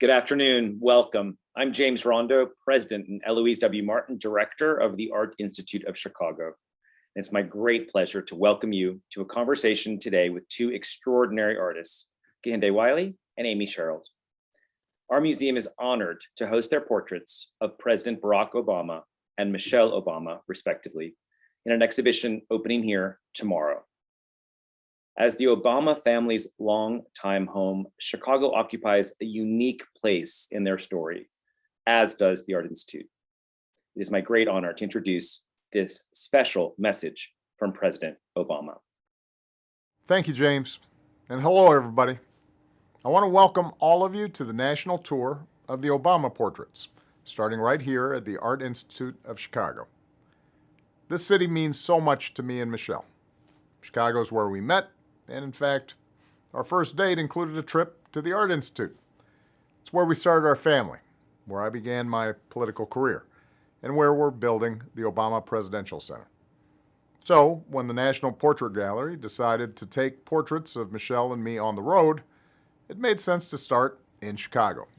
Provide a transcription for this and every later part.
Good afternoon, welcome. I'm James Rondeau, President, and Eloise W. Martin, Director of the Art Institute of Chicago. It's my great pleasure to welcome you to a conversation today with two extraordinary artists, Kehinde Wiley and Amy Sherald. Our museum is honored to host their portraits of President Barack Obama and Michelle Obama, respectively, in an exhibition opening here tomorrow. As the Obama family's longtime home, Chicago occupies a unique place in their story, as does the Art Institute. It is my great honor to introduce this special message from President Obama. Thank you, James, and hello, everybody. I want to welcome all of you to the national tour of the Obama portraits, starting right here at the Art Institute of Chicago. This city means so much to me and Michelle. Chicago's where we met, and in fact, our first date included a trip to the Art Institute. It's where we started our family, where I began my political career, and where we're building the Obama Presidential Center. So, when the National Portrait Gallery decided to take portraits of Michelle and me on the road, it made sense to start in Chicago.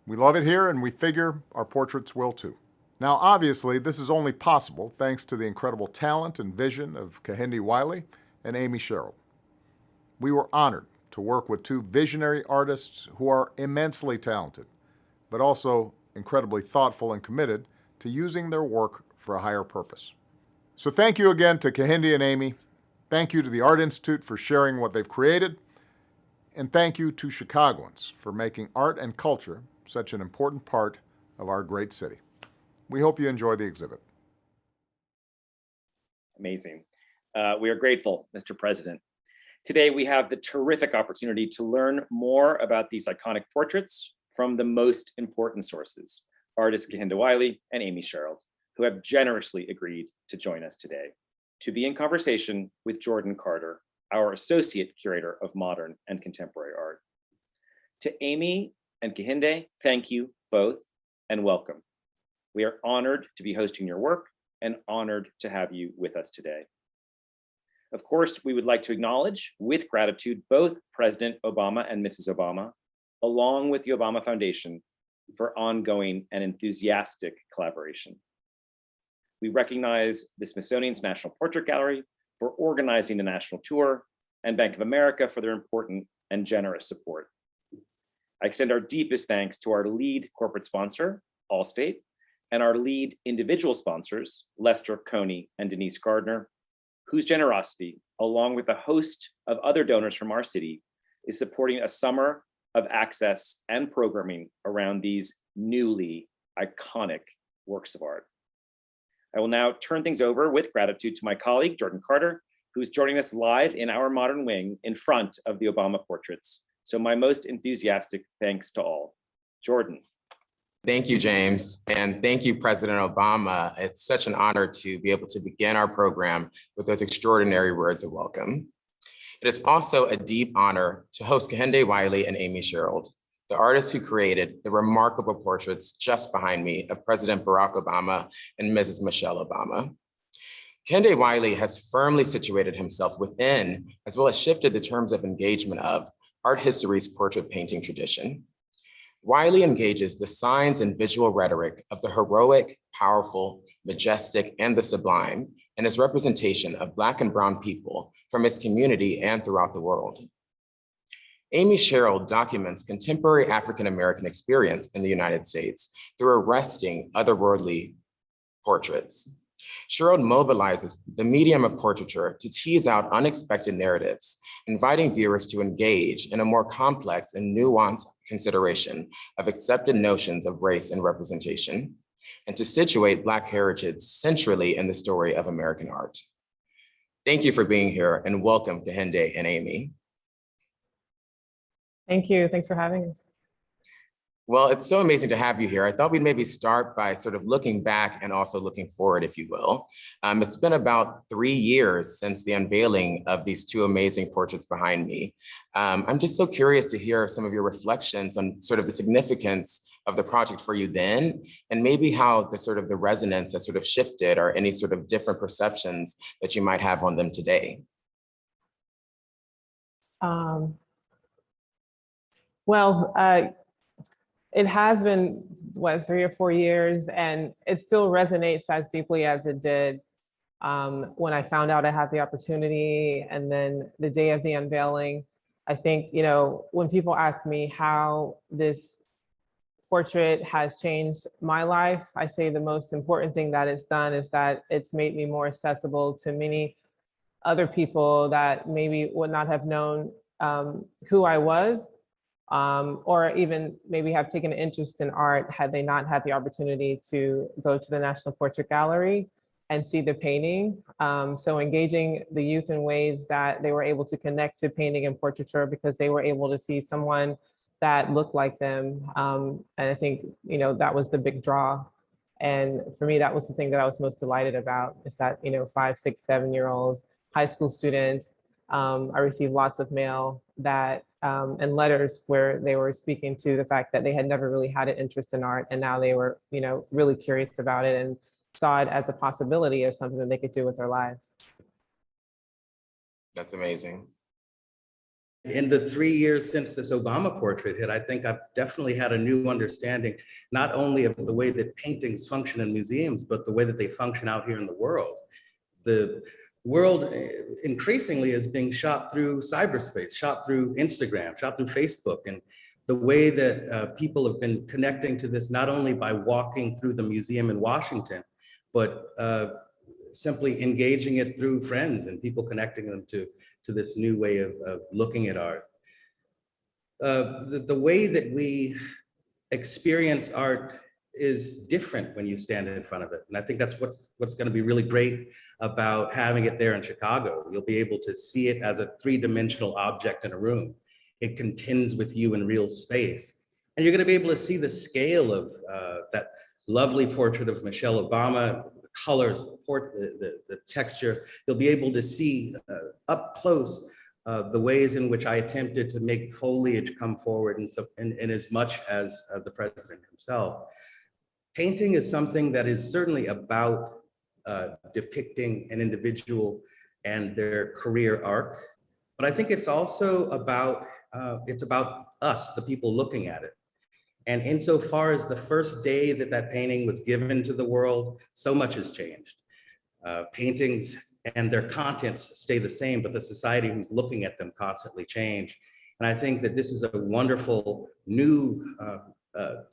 We love it here, and we figure our portraits will too. Now, obviously, this is only possible thanks to the incredible talent and vision of Kehinde Wiley and Amy Sherald. We were honored to work with two visionary artists who are immensely talented, but also incredibly thoughtful and committed to using their work for a higher purpose. So thank you again to Kehinde and Amy. Thank you to the Art Institute for sharing what they've created. And thank you to Chicagoans for making art and culture such an important part of our great city. We hope you enjoy the exhibit. Amazing. We are grateful, Mr. President. Today, we have the terrific opportunity to learn more about these iconic portraits from the most important sources, artists Kehinde Wiley and Amy Sherald, who have generously agreed to join us today to be in conversation with Jordan Carter, our Associate Curator of Modern and Contemporary Art. To Amy and Kehinde, thank you both and welcome. We are honored to be hosting your work and honored to have you with us today. Of course, we would like to acknowledge with gratitude both President Obama and Mrs. Obama, along with the Obama Foundation, for ongoing and enthusiastic collaboration. We recognize the Smithsonian's National Portrait Gallery for organizing the national tour and Bank of America for their important and generous support. I extend our deepest thanks to our lead corporate sponsor, Allstate, and our lead individual sponsors, Lester Coney and Denise Gardner, whose generosity, along with a host of other donors from our city, is supporting a summer of access and programming around these newly iconic works of art. I will now turn things over with gratitude to my colleague, Jordan Carter, who's joining us live in our modern wing in front of the Obama portraits. So my most enthusiastic thanks to all. Jordan. Thank you, James, and thank you, President Obama. It's such an honor to be able to begin our program with those extraordinary words of welcome. It is also a deep honor to host Kehinde Wiley and Amy Sherald, the artists who created the remarkable portraits just behind me of President Barack Obama and Mrs. Michelle Obama. Kehinde Wiley has firmly situated himself within, as well as shifted the terms of engagement of, art history's portrait painting tradition. Wiley engages the signs and visual rhetoric of the heroic, powerful, majestic, and the sublime in his representation of Black and Brown people from his community and throughout the world. Amy Sherald documents contemporary African-American experience in the United States through arresting otherworldly portraits. Sherald mobilizes the medium of portraiture to tease out unexpected narratives, inviting viewers to engage in a more complex and nuanced consideration of accepted notions of race and representation, and to situate Black heritage centrally in the story of American art. Thank you for being here, and welcome to Kehinde and Amy. Thank you. Thanks for having us. Well, it's so amazing to have you here. I thought we'd maybe start by sort of looking back and also looking forward, if you will. It's been about 3 years since the unveiling of these two amazing portraits behind me. I'm just so curious to hear some of your reflections on sort of the significance of the project for you then, and maybe how the sort of the resonance has sort of shifted, or any sort of different perceptions that you might have on them today. It has been, what, 3 or 4 years, and it still resonates as deeply as it did when I found out I had the opportunity. And then the day of the unveiling, I think, you know, when people ask me how this portrait has changed my life, I say the most important thing that it's done is that it's made me more accessible to many other people that maybe would not have known who I was, or even maybe have taken an interest in art had they not had the opportunity to go to the National Portrait Gallery and see the painting. So engaging the youth in ways that they were able to connect to painting and portraiture because they were able to see someone that looked like them. And I think, you know, that was the big draw. And for me, that was the thing that I was most delighted about, is that, you know, 5, 6, 7-year-olds, high school students, I received lots of mail that and letters where they were speaking to the fact that they had never really had an interest in art, and now they were, you know, really curious about it and saw it as a possibility of something that they could do with their lives. That's amazing. In the 3 years since this Obama portrait hit, I think I've definitely had a new understanding, not only of the way that paintings function in museums, but the way that they function out here in the world. The world increasingly is being shot through cyberspace, shot through Instagram, shot through Facebook. And the way that people have been connecting to this, not only by walking through the museum in Washington, but simply engaging it through friends and people connecting them to this new way of looking at art. The way that we experience art is different when you stand in front of it. And I think that's what's going to be really great about having it there in Chicago. You'll be able to see it as a 3-dimensional object in a room. It contends with you in real space. And you're going to be able to see the scale of that lovely portrait of Michelle Obama, the colors, the texture. You'll be able to see up close the ways in which I attempted to make foliage come forward in as much as the president himself. Painting is something that is certainly about depicting an individual and their career arc, but I think it's also about us, the people looking at it. And insofar as the first day that that painting was given to the world, so much has changed. Paintings and their contents stay the same, but the society who's looking at them constantly change. And I think that this is a wonderful new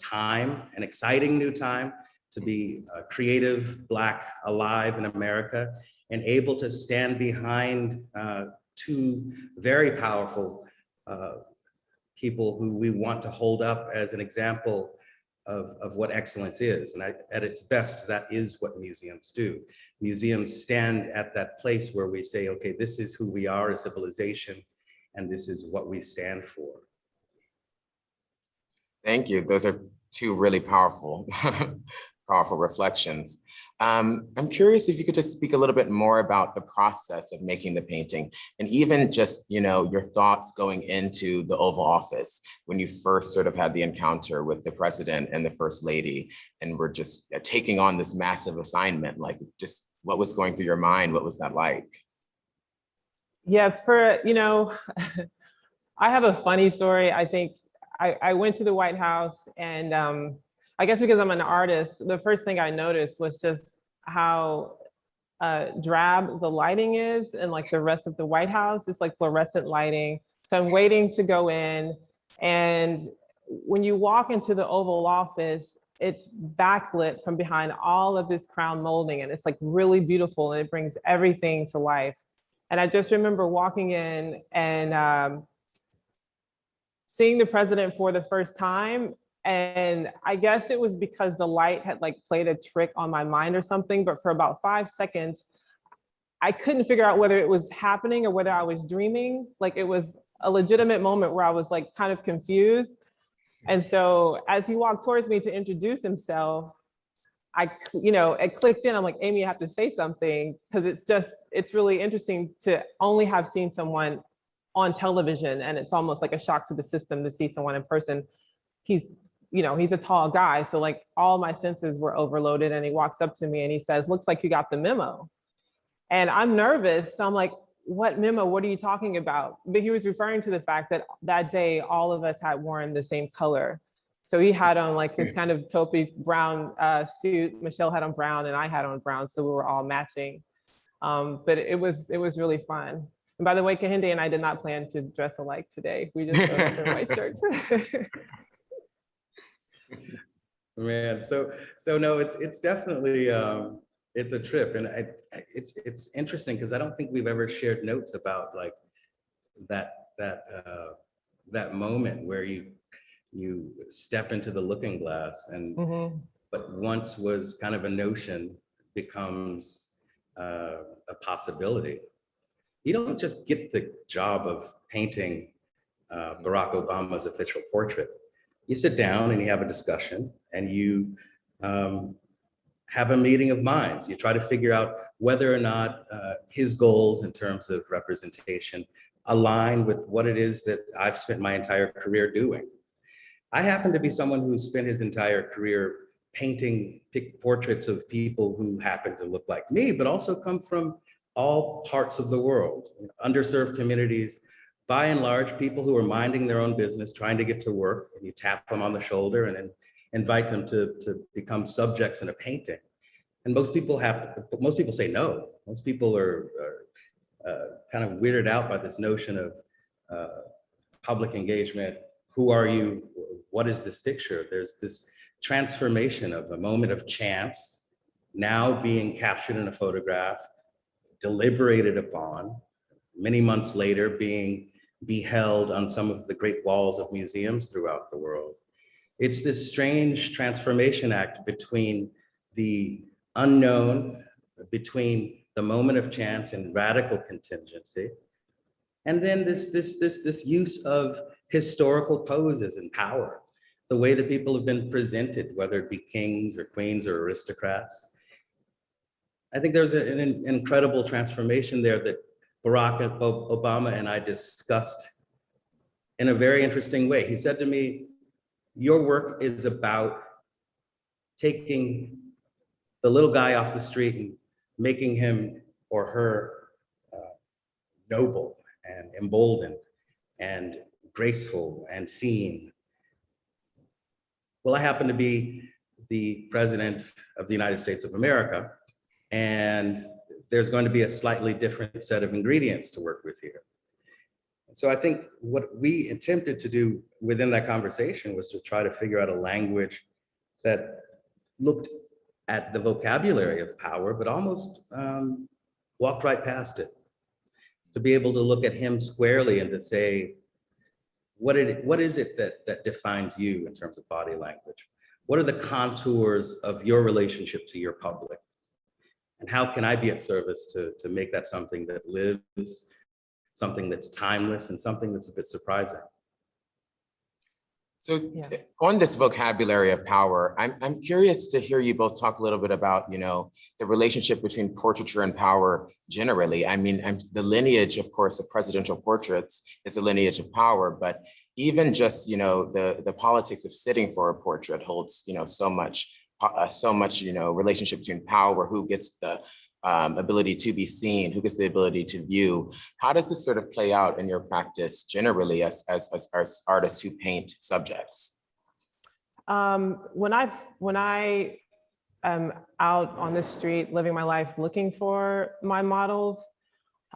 time, an exciting new time to be creative, Black, alive in America, and able to stand behind 2 very powerful people who we want to hold up as an example of what excellence is. And at its best, that is what museums do. Museums stand at that place where we say, okay, this is who we are as civilization, and this is what we stand for. Thank you. Those are 2 really powerful, powerful reflections. I'm curious if you could just speak a little bit more about the process of making the painting, and even just, you know, your thoughts going into the Oval Office when you first sort of had the encounter with the president and the first lady, and were just taking on this massive assignment. Like, just what was going through your mind? What was that like? Yeah, you know, I have a funny story. I think I went to the White House, and I guess because I'm an artist, the first thing I noticed was just how drab the lighting is, and like the rest of the White House, it's like fluorescent lighting. So I'm waiting to go in, and when you walk into the Oval Office, it's backlit from behind all of this crown molding, and it's like really beautiful, and it brings everything to life. And I just remember walking in and seeing the president for the first time. And I guess it was because the light had like played a trick on my mind or something, but for about 5 seconds, I couldn't figure out whether it was happening or whether I was dreaming. Like, it was a legitimate moment where I was like kind of confused. And so as he walked towards me to introduce himself, it clicked in. I'm like, Amy, you have to say something, because it's really interesting to only have seen someone on television, and it's almost like a shock to the system to see someone in person. He's a tall guy, so like all my senses were overloaded, and he walks up to me and he says, "Looks like you got the memo." And I'm nervous, so I'm like, "What memo? What are you talking about?" But he was referring to the fact that that day all of us had worn the same color. So he had on like this kind of taupey brown suit. Michelle had on brown and I had on brown. So we were all matching. But it was really fun. And by the way, Kehinde and I did not plan to dress alike today. We just showed up in white shirts. Man, so no, it's definitely it's a trip, and it's interesting because I don't think we've ever shared notes about like that moment where you step into the looking glass, and what once was kind of a notion becomes a possibility. You don't just get the job of painting Barack Obama's official portrait. You sit down and you have a discussion, and you have a meeting of minds. You try to figure out whether or not his goals in terms of representation align with what it is that I've spent my entire career doing. I happen to be someone who spent his entire career painting portraits of people who happen to look like me, but also come from all parts of the world, underserved communities, by and large, people who are minding their own business, trying to get to work, and you tap them on the shoulder and then invite them to become subjects in a painting. And most people say no. Most people are kind of weirded out by this notion of public engagement. Who are you? What is this picture? There's this transformation of a moment of chance now being captured in a photograph, deliberated upon, many months later being beheld on some of the great walls of museums throughout the world. It's this strange transformation act between the unknown, between the moment of chance and radical contingency, and then this use of historical poses and power, the way that people have been presented, whether it be kings or queens or aristocrats. I think there's an incredible transformation there that Barack Obama and I discussed in a very interesting way. He said to me, your work is about taking the little guy off the street and making him or her noble and emboldened and graceful and seen. Well, I happen to be the president of the United States of America, and there's going to be a slightly different set of ingredients to work with here. So I think what we attempted to do within that conversation was to try to figure out a language that looked at the vocabulary of power, but almost walked right past it. To be able to look at him squarely and to say, what is it that defines you in terms of body language? What are the contours of your relationship to your public? And how can I be at service to make that something that lives, something that's timeless, and something that's a bit surprising? So on this vocabulary of power, I'm curious to hear you both talk a little bit about, the relationship between portraiture and power generally. I mean, the lineage, of course, of presidential portraits is a lineage of power, but even just, the politics of sitting for a portrait holds, so much, relationship between power, who gets the ability to be seen, who gets the ability to view. How does this sort of play out in your practice generally as artists who paint subjects? When I am out on the street living my life looking for my models,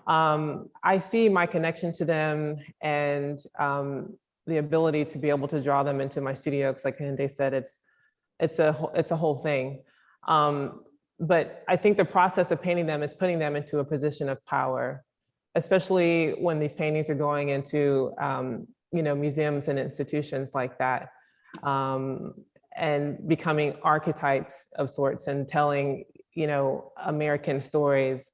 I see my connection to them and the ability to be able to draw them into my studio, because like Kehinde said, it's a whole thing. But I think the process of painting them is putting them into a position of power, especially when these paintings are going into, museums and institutions like that, and becoming archetypes of sorts and telling, American stories,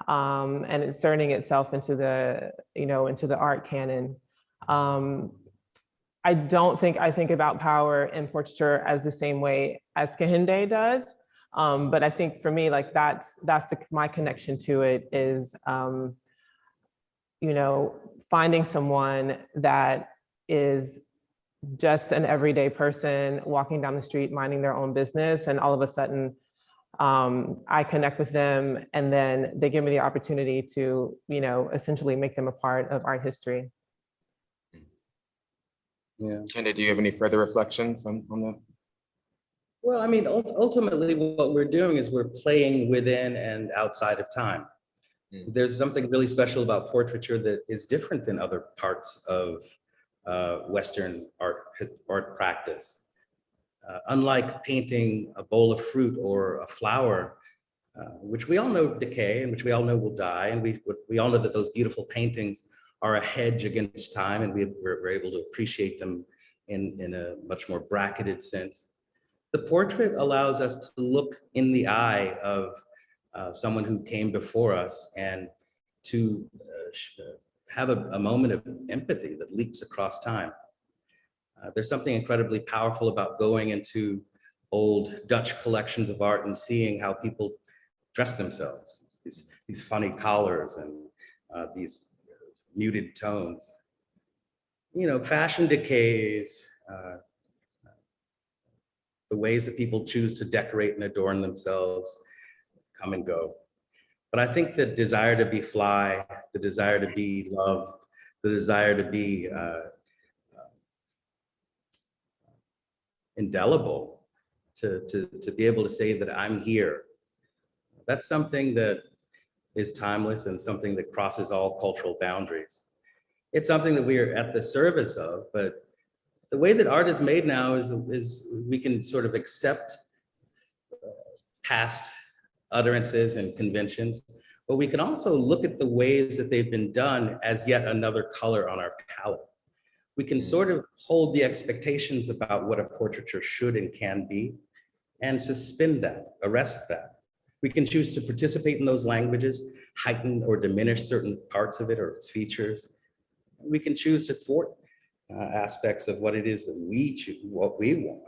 and inserting itself into the art canon. I don't think I think about power in portraiture as the same way as Kehinde does. But I think for me, like that's my connection to it is, finding someone that is just an everyday person walking down the street, minding their own business. And all of a sudden, I connect with them, and then they give me the opportunity to, essentially make them a part of art history. Yeah. Kehinde, do you have any further reflections on that? Well, I mean, ultimately, what we're doing is we're playing within and outside of time. There's something really special about portraiture that is different than other parts of Western art practice. Unlike painting a bowl of fruit or a flower, which we all know decay and which we all know will die, and we all know that those beautiful paintings are a hedge against time, and we're able to appreciate them in a much more bracketed sense. The portrait allows us to look in the eye of someone who came before us and to have a moment of empathy that leaps across time. There's something incredibly powerful about going into old Dutch collections of art and seeing how people dress themselves, these funny collars and these muted tones. You know, fashion decays, the ways that people choose to decorate and adorn themselves come and go. But I think the desire to be fly, the desire to be loved, the desire to be indelible, to be able to say that I'm here, that's something that is timeless and something that crosses all cultural boundaries. It's something that we are at the service of, but the way that art is made now is we can sort of accept past utterances and conventions, but we can also look at the ways that they've been done as yet another color on our palette. We can sort of hold the expectations about what a portraiture should and can be and suspend that, arrest that. We can choose to participate in those languages, heighten or diminish certain parts of it or its features. We can choose to thwart aspects of what it is that we choose, what we want.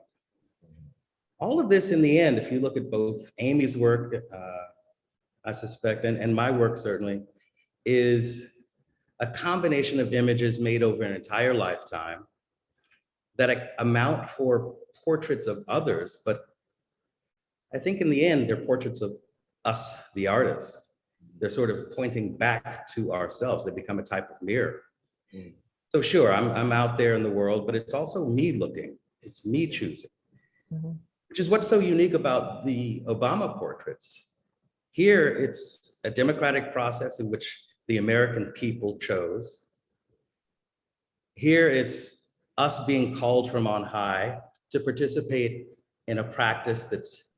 All of this in the end, if you look at both Amy's work, I suspect, and my work certainly, is a combination of images made over an entire lifetime that amount for portraits of others, but I think in the end, they're portraits of us, the artists. They're sort of pointing back to ourselves. They become a type of mirror. So sure, I'm out there in the world, but it's also me looking. It's me choosing, which is what's so unique about the Obama portraits. Here, it's a democratic process in which the American people chose. Here, it's us being called from on high to participate in a practice that's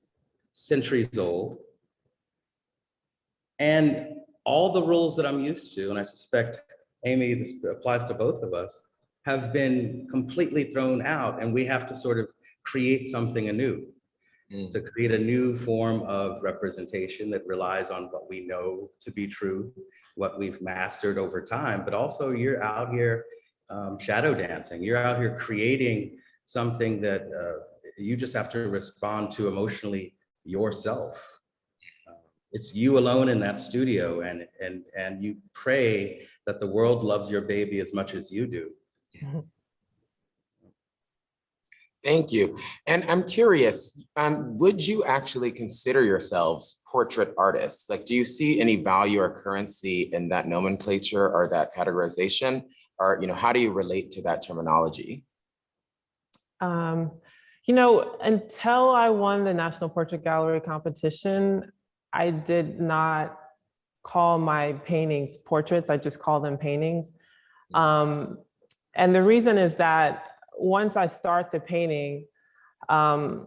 centuries old. And all the rules that I'm used to, and I suspect, Amy, this applies to both of us, have been completely thrown out, and we have to sort of create something anew, to create a new form of representation that relies on what we know to be true, what we've mastered over time, but also you're out here shadow dancing. You're out here creating something that you just have to respond to emotionally yourself. It's you alone in that studio, and you pray that the world loves your baby as much as you do. Thank you. And I'm curious, would you actually consider yourselves portrait artists? Like, do you see any value or currency in that nomenclature or that categorization? Or, you know, how do you relate to that terminology? You know, until I won the National Portrait Gallery competition, I did not call my paintings portraits. I just call them paintings. And the reason is that once I start the painting, I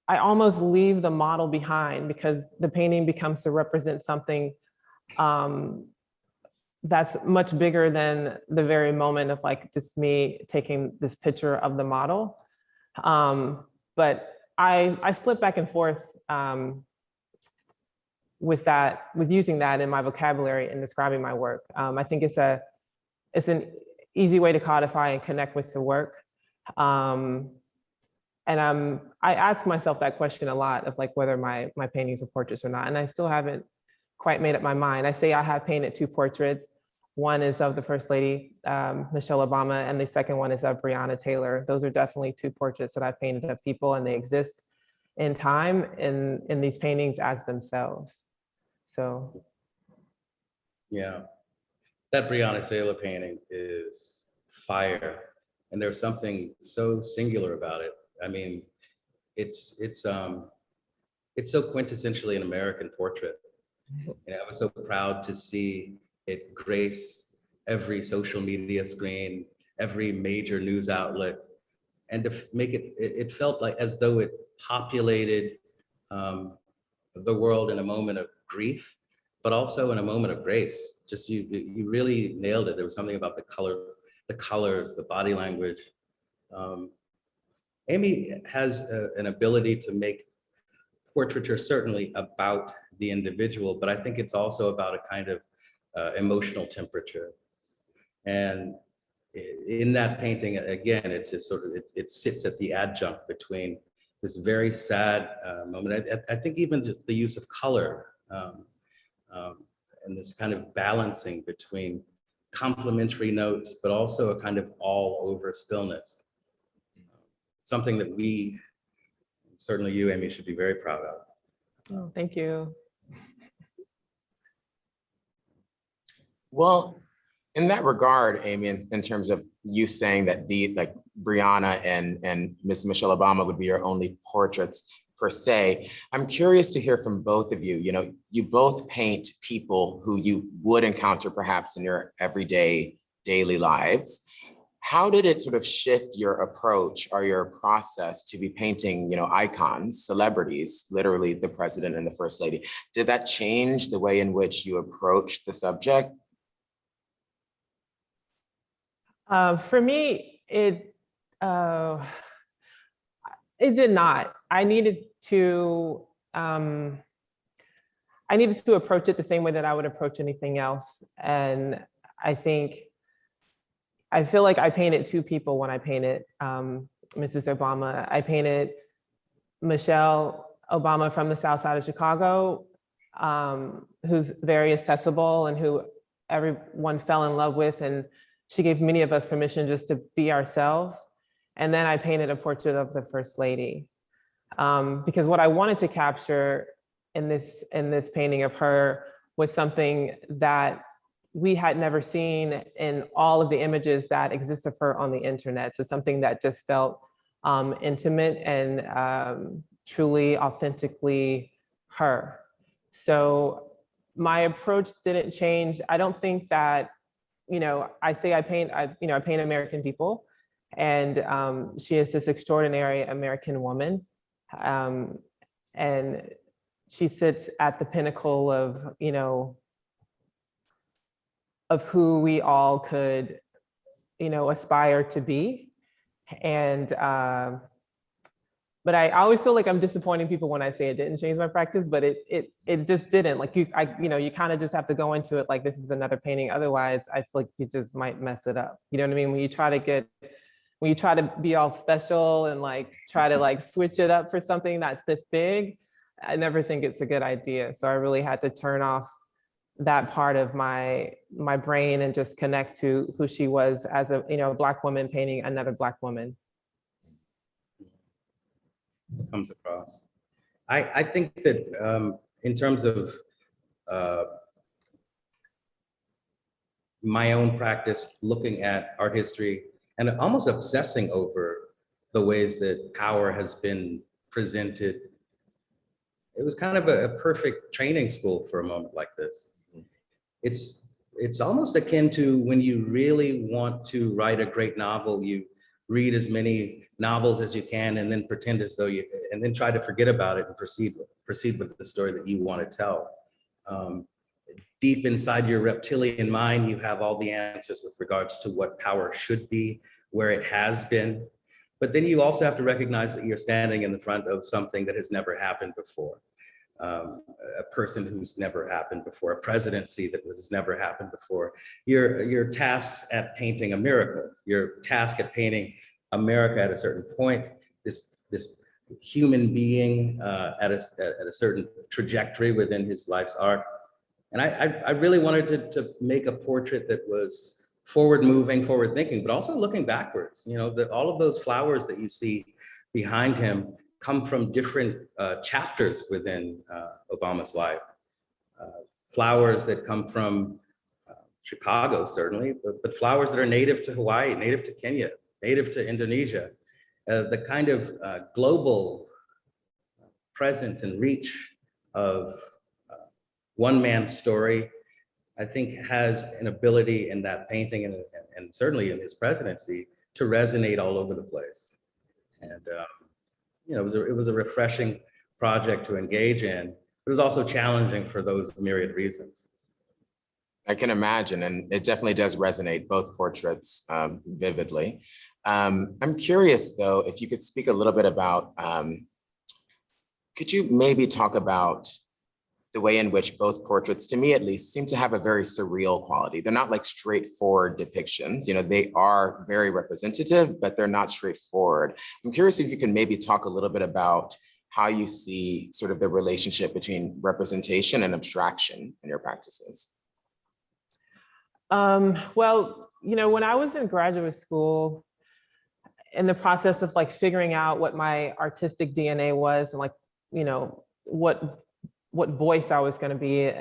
almost leave the model behind because the painting becomes to represent something that's much bigger than the very moment of like just me taking this picture of the model. But I slip back and forth with using that in my vocabulary and describing my work. I think it's an easy way to codify and connect with the work. And I ask myself that question a lot of like whether my paintings are portraits or not, and I still haven't quite made up my mind. I say I have painted 2 portraits. One is of the First Lady, Michelle Obama, and the second one is of Breonna Taylor. Those are definitely 2 portraits that I've painted of people, and they exist in time in these paintings as themselves. So. Yeah, that Breonna Taylor painting is fire. And there's something so singular about it. I mean, it's so quintessentially an American portrait. And I was so proud to see it grace every social media screen, every major news outlet, and to make it felt like as though it populated the world in a moment of grief, but also in a moment of grace. Just you really nailed it. There was something about the colors, the body language. Amy has an ability to make portraiture certainly about the individual, but I think it's also about a kind of emotional temperature. And in that painting, again, it's just sort of, it sits at the adjunct between this very sad moment. I think even just the use of color and this kind of balancing between complementary notes, but also a kind of all over stillness. Something that we, certainly you, Amy, should be very proud of. Oh, thank you. Well, in that regard, Amy, in terms of you saying that like Brianna and Miss Michelle Obama would be your only portraits per se, I'm curious to hear from both of you. You know, you both paint people who you would encounter perhaps in your everyday daily lives. How did it sort of shift your approach or your process to be painting, you know, icons, celebrities, literally the president and the first lady? Did that change the way in which you approach the subject? For me, it did not. I needed to approach it the same way that I would approach anything else. And I feel like I painted two people when I painted Mrs. Obama. I painted Michelle Obama from the South Side of Chicago, who's very accessible and who everyone fell in love with. And she gave many of us permission just to be ourselves. And then I painted a portrait of the First Lady. Because what I wanted to capture in this painting of her was something that we had never seen in all of the images that exist of her on the internet. So something that just felt intimate and truly authentically her. So my approach didn't change. I don't think that, you know, I paint American people, and she is this extraordinary American woman. And she sits at the pinnacle of, you know, of who we all could, you know, aspire to be. And, but I always feel like I'm disappointing people when I say it didn't change my practice, but it just didn't. Like you kind of just have to go into it like this is another painting. Otherwise, I feel like you just might mess it up. You know what I mean? When you try to be all special and like try to like switch it up for something that's this big, I never think it's a good idea. So I really had to turn off that part of my brain and just connect to who she was as a, you know, Black woman painting another Black woman. Comes across. I think that in terms of my own practice, looking at art history and almost obsessing over the ways that power has been presented, it was kind of a perfect training school for a moment like this. It's almost akin to when you really want to write a great novel, you read as many novels as you can and then pretend as though and then try to forget about it and proceed with the story that you want to tell. Deep inside your reptilian mind, you have all the answers with regards to what power should be, where it has been. But then you also have to recognize that you're standing in the front of something that has never happened before. A person who's never happened before, a presidency that has never happened before. You're tasked at painting a miracle. You're tasked at painting America at a certain point, this human being at a certain trajectory within his life's arc. And I really wanted to make a portrait that was forward moving, forward thinking, but also looking backwards. You know, that all of those flowers that you see behind him come from different chapters within Obama's life. Flowers that come from Chicago, certainly, but flowers that are native to Hawaii, native to Kenya, native to Indonesia. The kind of global presence and reach of one man's story, I think has an ability in that painting and certainly in his presidency to resonate all over the place. And you know, it was a refreshing project to engage in. It was also challenging for those myriad reasons. I can imagine, and it definitely does resonate, both portraits vividly. I'm curious though, if you could speak a little bit about, could you maybe talk about the way in which both portraits, to me at least, seem to have a very surreal quality. They're not like straightforward depictions. You know, they are very representative, but they're not straightforward. I'm curious if you can maybe talk a little bit about how you see sort of the relationship between representation and abstraction in your practices. Well, you know, when I was in graduate school, in the process of like figuring out what my artistic DNA was and like, you know, what voice I was going to be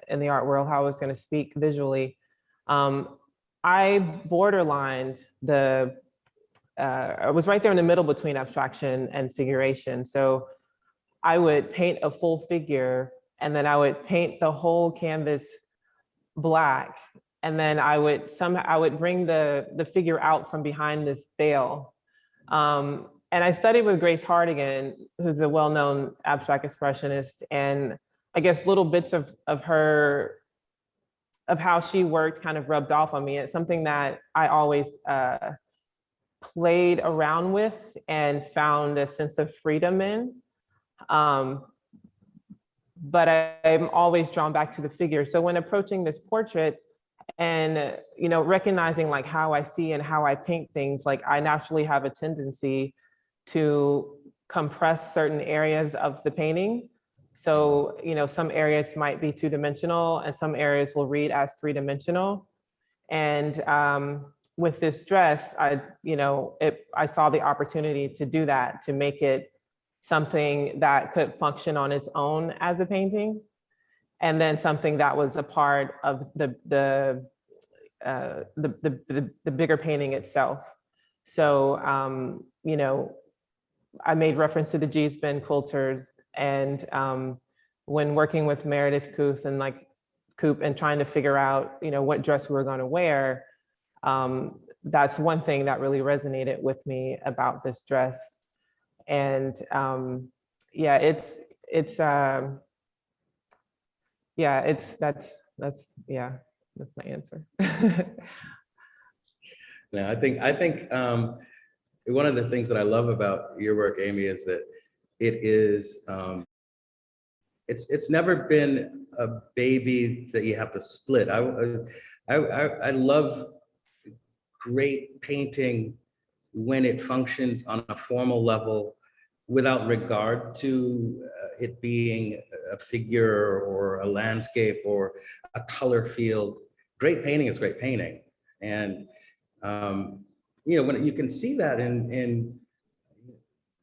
in the art world, how I was going to speak visually, I borderlined I was right there in the middle between abstraction and figuration. So I would paint a full figure and then I would paint the whole canvas black. And then I would bring the figure out from behind this veil. And I studied with Grace Hardigan, who's a well-known abstract expressionist, and I guess little bits of how she worked kind of rubbed off on me. It's something that I always played around with and found a sense of freedom in. But I'm always drawn back to the figure. So when approaching this portrait, and you know, recognizing like how I see and how I paint things, like I naturally have a tendency to compress certain areas of the painting. So, you know, some areas might be two-dimensional and some areas will read as three-dimensional. And with this dress, I saw the opportunity to do that, to make it something that could function on its own as a painting. And then something that was a part of the bigger painting itself. So, you know, I made reference to the G-Spin quilters, and when working with Meredith Coop and trying to figure out, you know, what dress we were going to wear, that's one thing that really resonated with me about this dress. And yeah, that's my answer. Yeah, I think one of the things that I love about your work, Amy, is that it is it's never been a baby that you have to split. I love great painting when it functions on a formal level without regard to it being a figure or a landscape or a color field. Great painting is great painting. And you know, when you can see that in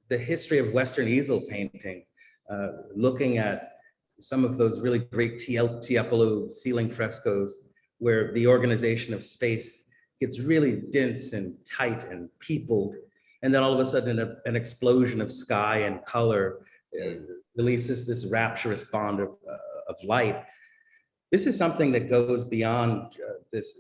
the history of Western easel painting, looking at some of those really great Tiepolo ceiling frescoes where the organization of space gets really dense and tight and peopled. And then all of a sudden an explosion of sky and color releases this rapturous bond of light. This is something that goes beyond this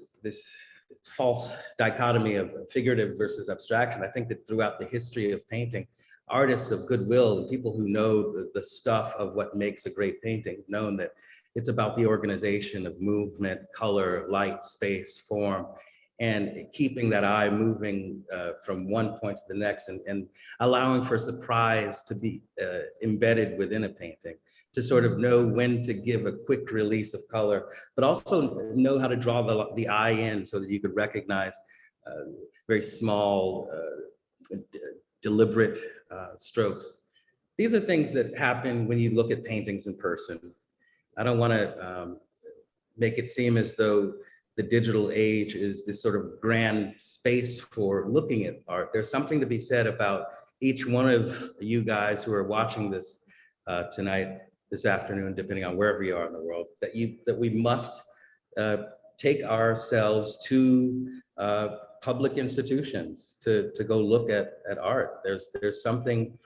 false dichotomy of figurative versus abstraction. I think that throughout the history of painting, artists of goodwill, people who know the stuff of what makes a great painting, known that it's about the organization of movement, color, light, space, form, and keeping that eye moving from one point to the next, and allowing for surprise to be embedded within a painting, to sort of know when to give a quick release of color, but also know how to draw the eye in so that you could recognize very small, deliberate strokes. These are things that happen when you look at paintings in person. I don't want to make it seem as though the digital age is this sort of grand space for looking at art. There's something to be said about each one of you guys who are watching this tonight, this afternoon, depending on wherever you are in the world, that we must take ourselves to public institutions to go look at art. There's something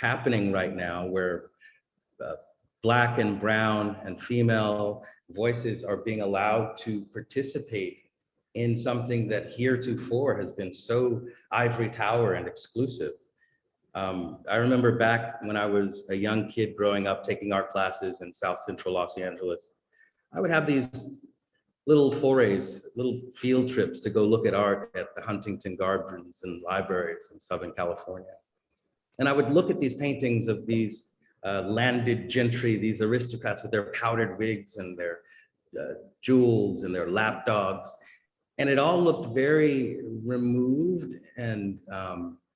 happening right now where Black and brown and female voices are being allowed to participate in something that heretofore has been so ivory tower and exclusive. I remember back when I was a young kid growing up taking art classes in South Central Los Angeles, I would have these little forays, little field trips to go look at art at the Huntington Gardens and libraries in Southern California. And I would look at these paintings of these landed gentry, these aristocrats with their powdered wigs and their jewels and their lapdogs. And it all looked very removed and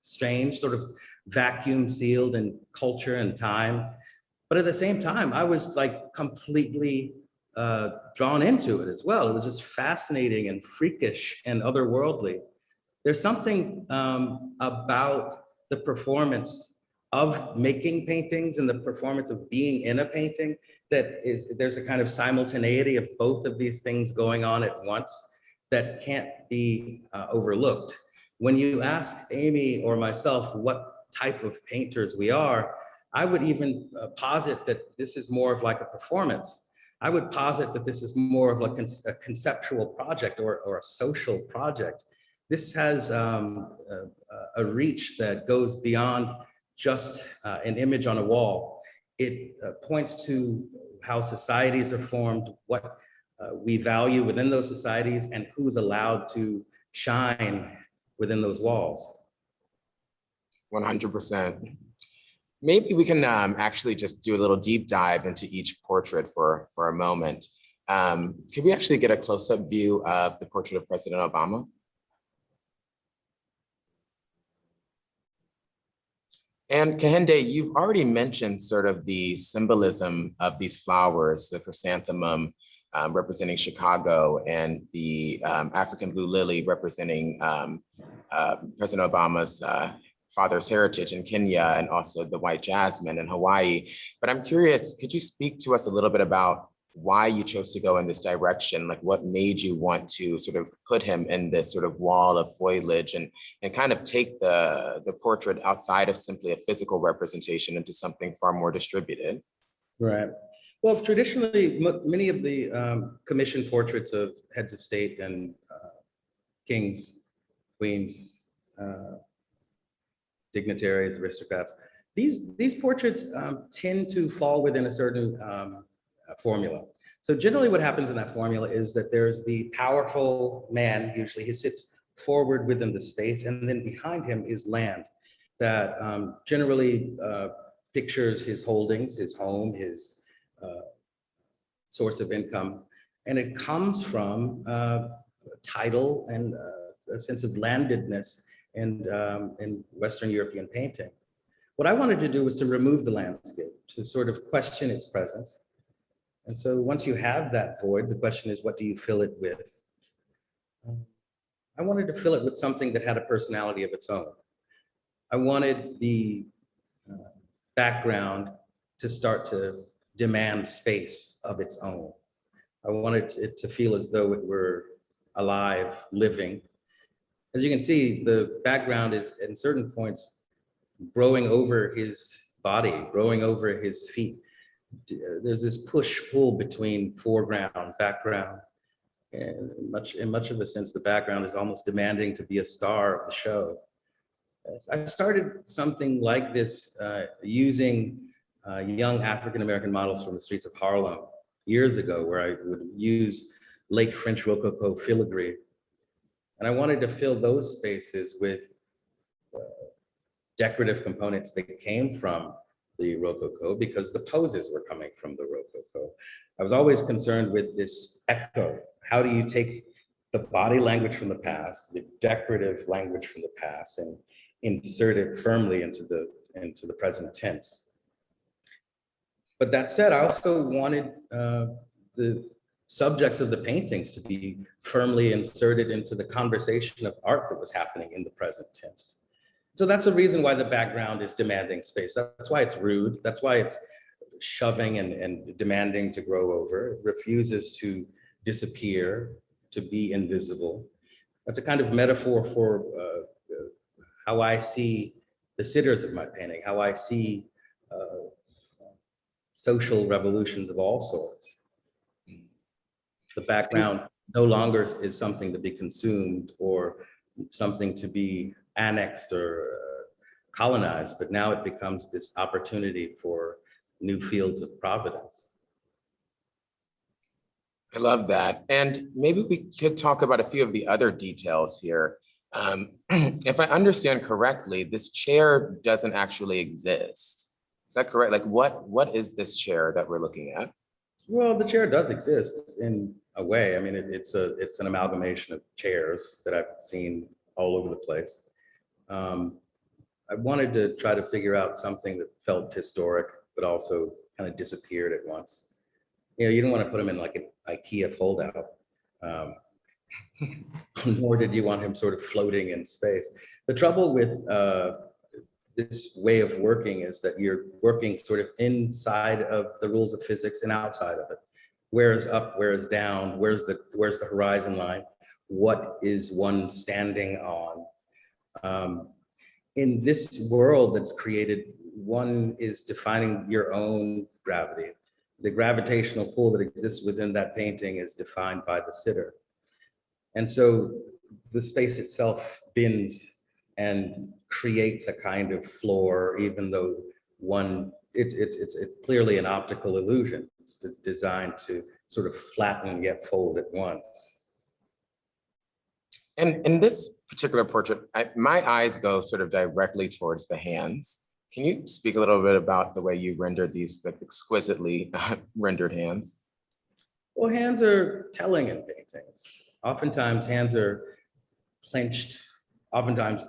strange, sort of vacuum sealed in culture and time. But at the same time, I was like completely drawn into it as well. It was just fascinating and freakish and otherworldly. There's something about the performance of making paintings and the performance of being in a painting there's a kind of simultaneity of both of these things going on at once that can't be overlooked. When you ask Amy or myself what type of painters we are, I would even posit that this is more of like a performance. I would posit that this is more of like a conceptual project or a social project. This has a reach that goes beyond just an image on a wall. It points to how societies are formed, what we value within those societies, and who's allowed to shine within those walls. 100%. Maybe we can actually just do a little deep dive into each portrait for a moment. Could we actually get a close-up view of the portrait of President Obama? And Kehinde, you've already mentioned sort of the symbolism of these flowers, the chrysanthemum representing Chicago and the African blue lily representing President Obama's father's heritage in Kenya, and also the white jasmine in Hawaii. But I'm curious, could you speak to us a little bit about why you chose to go in this direction? Like what made you want to sort of put him in this sort of wall of foliage and kind of take the portrait outside of simply a physical representation into something far more distributed? Right. Well, traditionally, many of the commissioned portraits of heads of state and kings, queens, dignitaries, aristocrats, these portraits tend to fall within a certain formula. So generally what happens in that formula is that there's the powerful man, usually he sits forward within the space, and then behind him is land that generally pictures his holdings, his home, his source of income. And it comes from title and a sense of landedness in Western European painting. What I wanted to do was to remove the landscape, to sort of question its presence. And so once you have that void, the question is, what do you fill it with? I wanted to fill it with something that had a personality of its own. I wanted the background to start to demand space of its own. I wanted it to feel as though it were alive, living. As you can see, the background is, at certain points, growing over his body, growing over his feet. There's this push-pull between foreground, background, and in much of a sense, the background is almost demanding to be a star of the show. I started something like this using young African-American models from the streets of Harlem years ago, where I would use late French Rococo filigree. And I wanted to fill those spaces with decorative components that came from the Rococo, because the poses were coming from the Rococo. I was always concerned with this echo. How do you take the body language from the past, the decorative language from the past, and insert it firmly into the present tense? But that said, I also wanted the subjects of the paintings to be firmly inserted into the conversation of art that was happening in the present tense. So that's a reason why the background is demanding space. That's why it's rude. That's why it's shoving and demanding to grow over. It refuses to disappear, to be invisible. That's a kind of metaphor for how I see the sitters of my painting, how I see social revolutions of all sorts. The background no longer is something to be consumed or something to be annexed or colonized, but now it becomes this opportunity for new fields of providence. I love that. And maybe we could talk about a few of the other details here. If I understand correctly, this chair doesn't actually exist. Is that correct? Like what is this chair that we're looking at? Well, the chair does exist in a way. I mean, it's an amalgamation of chairs that I've seen all over the place. I wanted to try to figure out something that felt historic, but also kind of disappeared at once. You know, you don't want to put him in like an IKEA fold out, nor did you want him sort of floating in space. The trouble with this way of working is that you're working sort of inside of the rules of physics and outside of it. Where is up, where is down, where's the horizon line? What is one standing on? In this world that's created, one is defining your own gravity. The gravitational pull that exists within that painting is defined by the sitter. And so the space itself bends and creates a kind of floor, even though it's clearly an optical illusion. It's designed to sort of flatten yet fold at once. And in this particular portrait, my eyes go sort of directly towards the hands. Can you speak a little bit about the way you rendered these like exquisitely rendered hands? Well, hands are telling in paintings. Oftentimes hands are clenched. Oftentimes,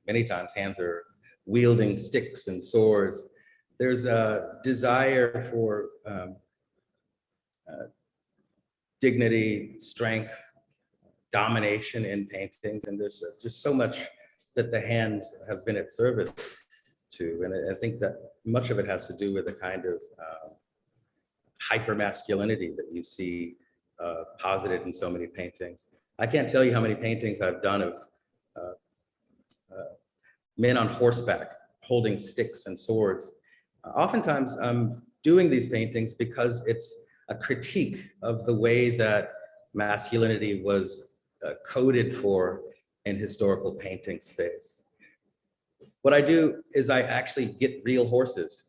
many times hands are wielding sticks and swords. There's a desire for dignity, strength, domination in paintings, and there's just so much that the hands have been at service to, and I think that much of it has to do with the kind of hyper-masculinity that you see posited in so many paintings. I can't tell you how many paintings I've done of men on horseback holding sticks and swords. Oftentimes I'm doing these paintings because it's a critique of the way that masculinity was coded for in historical painting space. What I do is I actually get real horses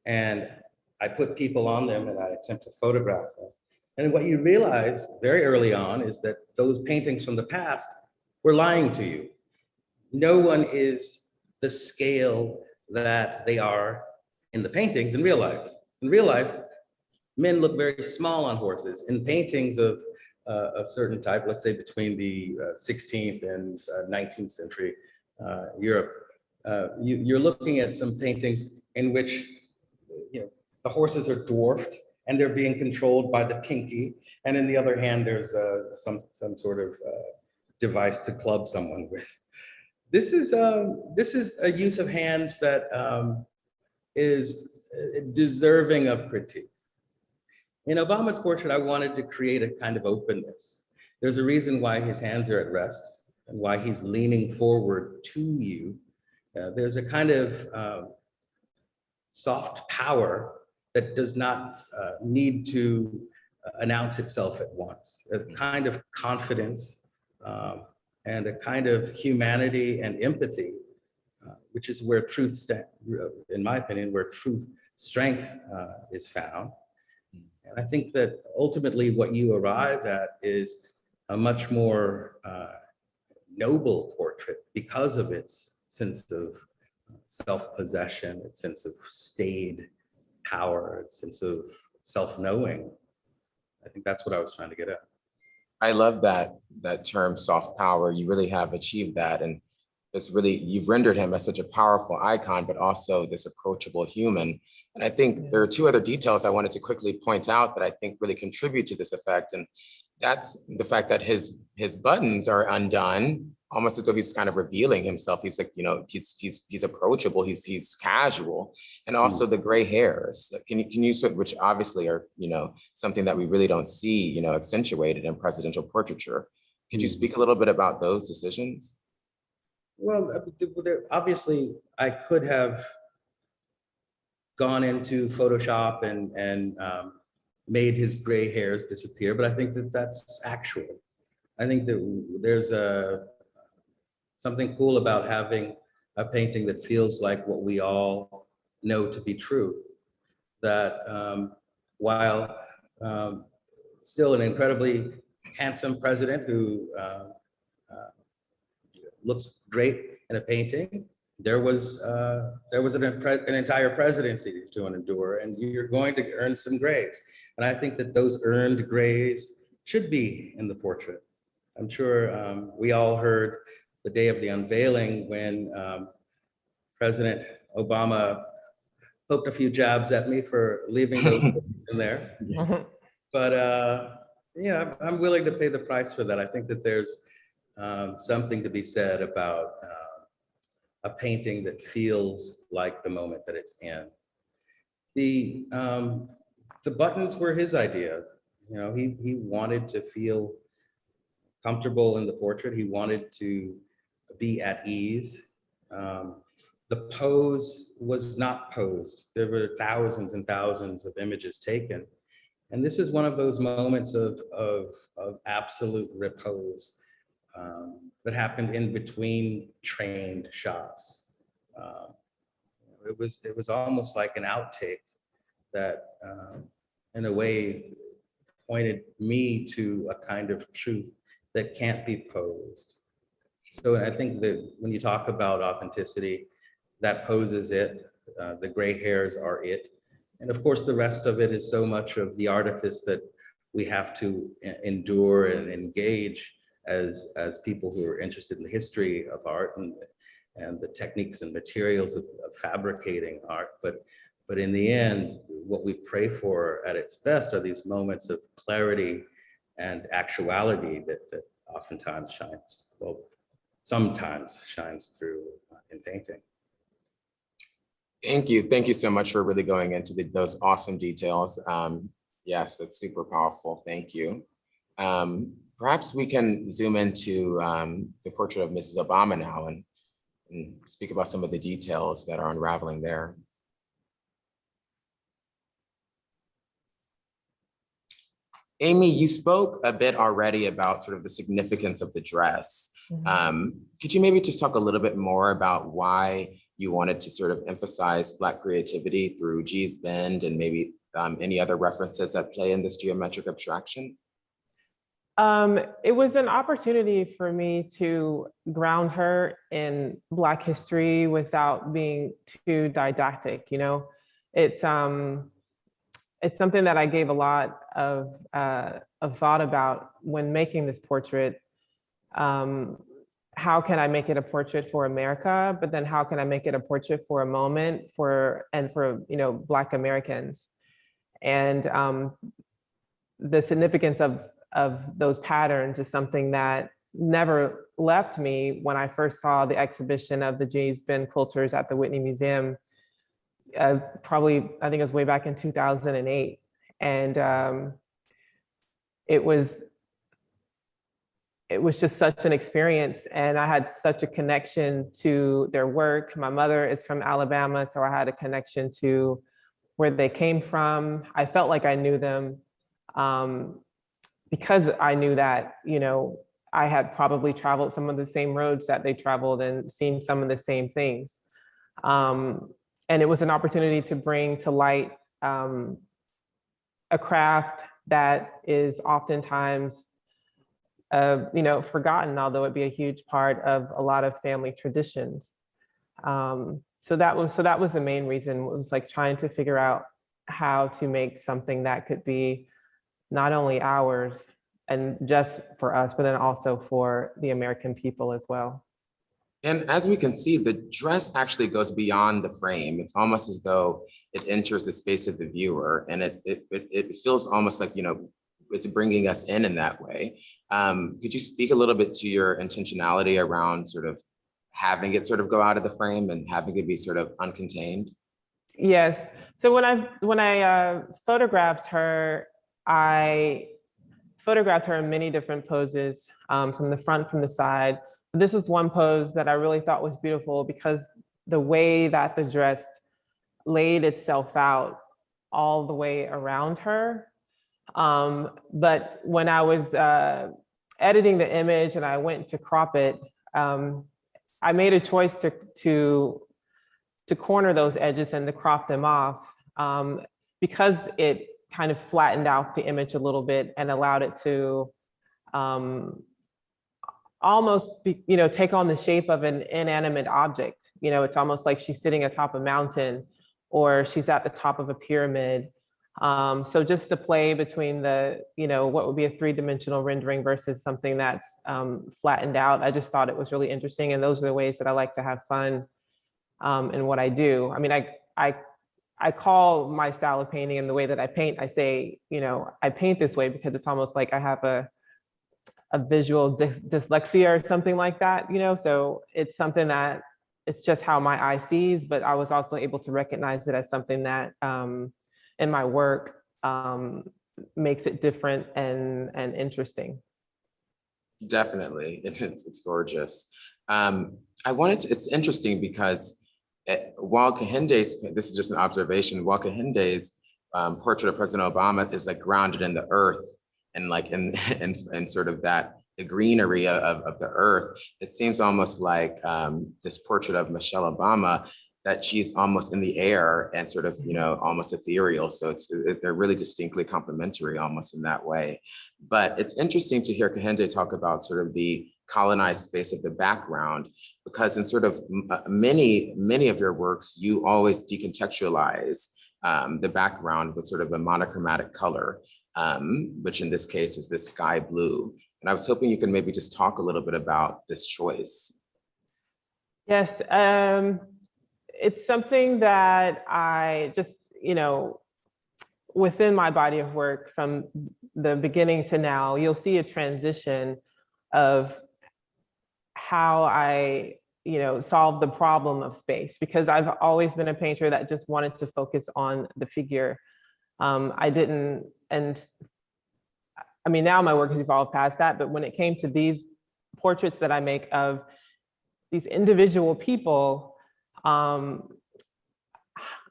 and I put people on them and I attempt to photograph them. And what you realize very early on is that those paintings from the past were lying to you. No one is the scale that they are in the paintings in real life. In real life, men look very small on horses. In paintings of a certain type, let's say between the 16th and 19th century Europe, you're looking at some paintings in which the horses are dwarfed and they're being controlled by the pinky, and in the other hand, there's some sort of device to club someone with. This is a use of hands that is deserving of critique. In Obama's portrait, I wanted to create a kind of openness. There's a reason why his hands are at rest and why he's leaning forward to you. There's a kind of soft power that does not need to announce itself at once. A kind of confidence and a kind of humanity and empathy, which is where truth, in my opinion, where truth, strength is found. And I think that ultimately what you arrive at is a much more noble portrait because of its sense of self-possession, its sense of staid power, its sense of self-knowing. I think that's what I was trying to get at. I love that term, soft power. You really have achieved that. And it's really, you've rendered him as such a powerful icon, but also this approachable human. And I think there are two other details I wanted to quickly point out that I think really contribute to this effect. And that's the fact that his buttons are undone almost as though he's kind of revealing himself. He's like, he's approachable, he's casual, and also the gray hairs. Can you sort, which obviously are, something that we really don't see, accentuated in presidential portraiture. Could you speak a little bit about those decisions? Well, obviously, I could have gone into Photoshop and made his gray hairs disappear, but I think that that's actual. I think that there's something cool about having a painting that feels like what we all know to be true. That while still an incredibly handsome president who looks great in a painting, there was an entire presidency to endure, and you're going to earn some grays. And I think that those earned grays should be in the portrait. I'm sure we all heard the day of the unveiling when President Obama poked a few jabs at me for leaving those in there. But I'm willing to pay the price for that. I think that there's something to be said about a painting that feels like the moment that it's in. The buttons were his idea. He wanted to feel comfortable in the portrait. He wanted to be at ease. The pose was not posed. There were thousands and thousands of images taken. And this is one of those moments of absolute repose that happened in between trained shots. It was almost like an outtake that, in a way, pointed me to a kind of truth that can't be posed. So I think that when you talk about authenticity, that pose is it. The gray hairs are it. And of course, the rest of it is so much of the artifice that we have to endure and engage as people who are interested in the history of art and the techniques and materials of fabricating art. But in the end, what we pray for at its best are these moments of clarity and actuality that oftentimes shines, well, sometimes shines through in painting. Thank you. Thank you so much for really going into those awesome details. Yes, that's super powerful. Thank you. Perhaps we can zoom into the portrait of Mrs. Obama now and speak about some of the details that are unraveling there. Amy, you spoke a bit already about sort of the significance of the dress. Could you maybe just talk a little bit more about why you wanted to sort of emphasize Black creativity through G's Bend and maybe any other references at play in this geometric abstraction? It was an opportunity for me to ground her in Black history without being too didactic. It's something that I gave a lot of thought about when making this portrait. How can I make it a portrait for America? But then how can I make it a portrait for a moment for Black Americans? And the significance of those patterns is something that never left me when I first saw the exhibition of the James Rondeau quilters at the Whitney Museum. Probably, I think it was way back in 2008. And it was just such an experience. And I had such a connection to their work. My mother is from Alabama, so I had a connection to where they came from. I felt like I knew them because I knew that, I had probably traveled some of the same roads that they traveled and seen some of the same things. And it was an opportunity to bring to light a craft that is oftentimes forgotten, although it be a huge part of a lot of family traditions. So that was the main reason. It was like trying to figure out how to make something that could be not only ours and just for us, but then also for the American people as well. And as we can see, the dress actually goes beyond the frame. It's almost as though it enters the space of the viewer, and it feels almost like, it's bringing us in that way. Could you speak a little bit to your intentionality around sort of having it sort of go out of the frame and having it be sort of uncontained? Yes. So when I photographed her, I photographed her in many different poses, from the front, from the side. This is one pose that I really thought was beautiful because the way that the dress laid itself out all the way around her. But when I was editing the image and I went to crop it, I made a choice to corner those edges and to crop them off, because it kind of flattened out the image a little bit and allowed it to almost be, take on the shape of an inanimate object. It's almost like she's sitting atop a mountain or she's at the top of a pyramid. So just the play between the, what would be a three-dimensional rendering versus something that's flattened out. I just thought it was really interesting. And those are the ways that I like to have fun in what I do. I mean, I call my style of painting and the way that I paint, I say, I paint this way because it's almost like I have a visual dyslexia or something like that, so it's something that it's just how my eye sees, but I was also able to recognize it as something that in my work makes it different and interesting. Definitely, it's gorgeous. It's interesting because while Kehinde's, this is just an observation, while Kehinde's portrait of President Obama is like grounded in the earth and like in sort of that, the greenery of the earth, it seems almost like this portrait of Michelle Obama, that she's almost in the air and sort of, almost ethereal. So they're really distinctly complementary almost in that way. But it's interesting to hear Kehinde talk about sort of the colonized space of the background, because in sort of many of your works, you always decontextualize the background with sort of a monochromatic color, which in this case is this sky blue. And I was hoping you could maybe just talk a little bit about this choice. Yes, it's something that I just, within my body of work from the beginning to now, you'll see a transition of how I, solve the problem of space, because I've always been a painter that just wanted to focus on the figure. I didn't, and I mean, now my work has evolved past that, but when it came to these portraits that I make of these individual people,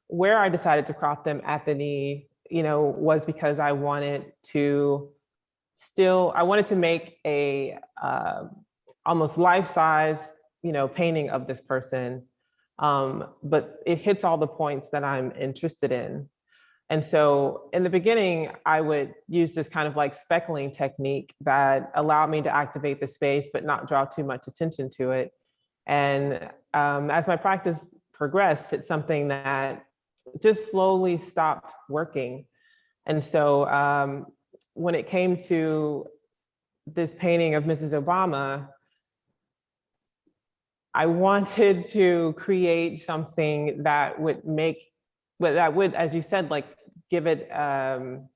where I decided to crop them at the knee, was because I wanted to make a almost life-size, painting of this person, but it hits all the points that I'm interested in. And so in the beginning, I would use this kind of like speckling technique that allowed me to activate the space, but not draw too much attention to it. And as my practice progressed, it's something that just slowly stopped working. And so when it came to this painting of Mrs. Obama, I wanted to create something that would as you said, like give it an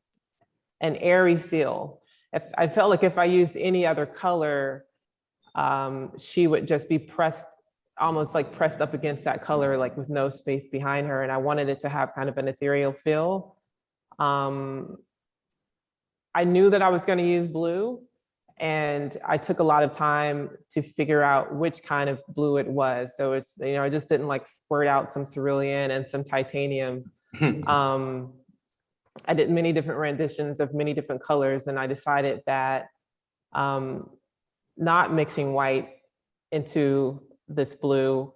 airy feel. I felt like if I used any other color, she would just be almost like pressed up against that color, like with no space behind her. And I wanted it to have kind of an ethereal feel. I knew that I was going to use blue, and I took a lot of time to figure out which kind of blue it was. So it's, I just didn't like squirt out some cerulean and some titanium. I did many different renditions of many different colors, and I decided that not mixing white into this blue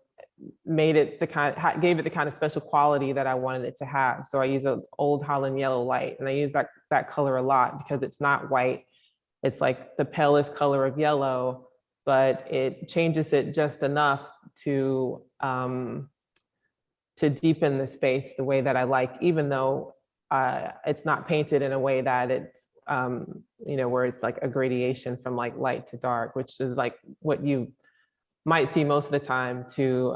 gave it the kind of special quality that I wanted it to have. So I use an old Holland yellow light, and I use that color a lot because it's not white. It's like the palest color of yellow, but it changes it just enough to deepen the space the way that I like, even though it's not painted in a way that it's, where it's like a gradation from like light to dark, which is like what you might see most of the time to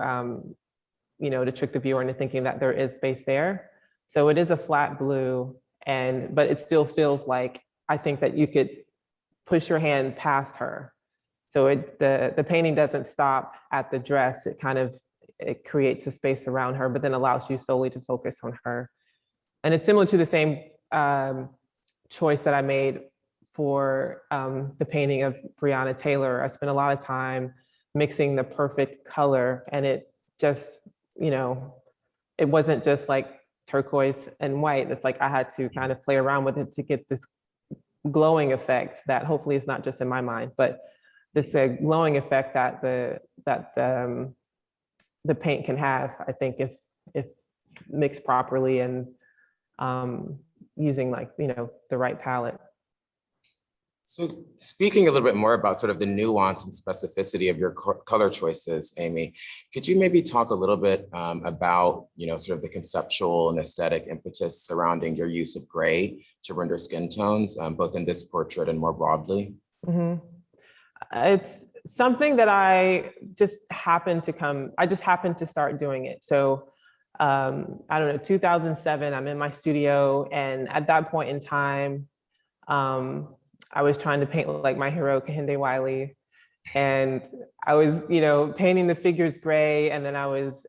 trick the viewer into thinking that there is space there. So it is a flat blue, but it still feels like I think that you could push your hand past her. So the painting doesn't stop at the dress. It creates a space around her, but then allows you solely to focus on her. And it's similar to the same choice that I made for the painting of Breonna Taylor. I spent a lot of time mixing the perfect color, and it just, it wasn't just like turquoise and white. It's like I had to kind of play around with it to get this glowing effect that hopefully is not just in my mind, but this glowing effect that the paint can have, I think, if mixed properly and using the right palette. So speaking a little bit more about sort of the nuance and specificity of your color choices, Amy, could you maybe talk a little bit about, sort of the conceptual and aesthetic impetus surrounding your use of gray to render skin tones, both in this portrait and more broadly? Mm-hmm. It's something that I just happened to start doing it. So I don't know, 2007, I'm in my studio, and at that point in time, I was trying to paint like my hero, Kehinde Wiley. And I was, painting the figures gray, and then I was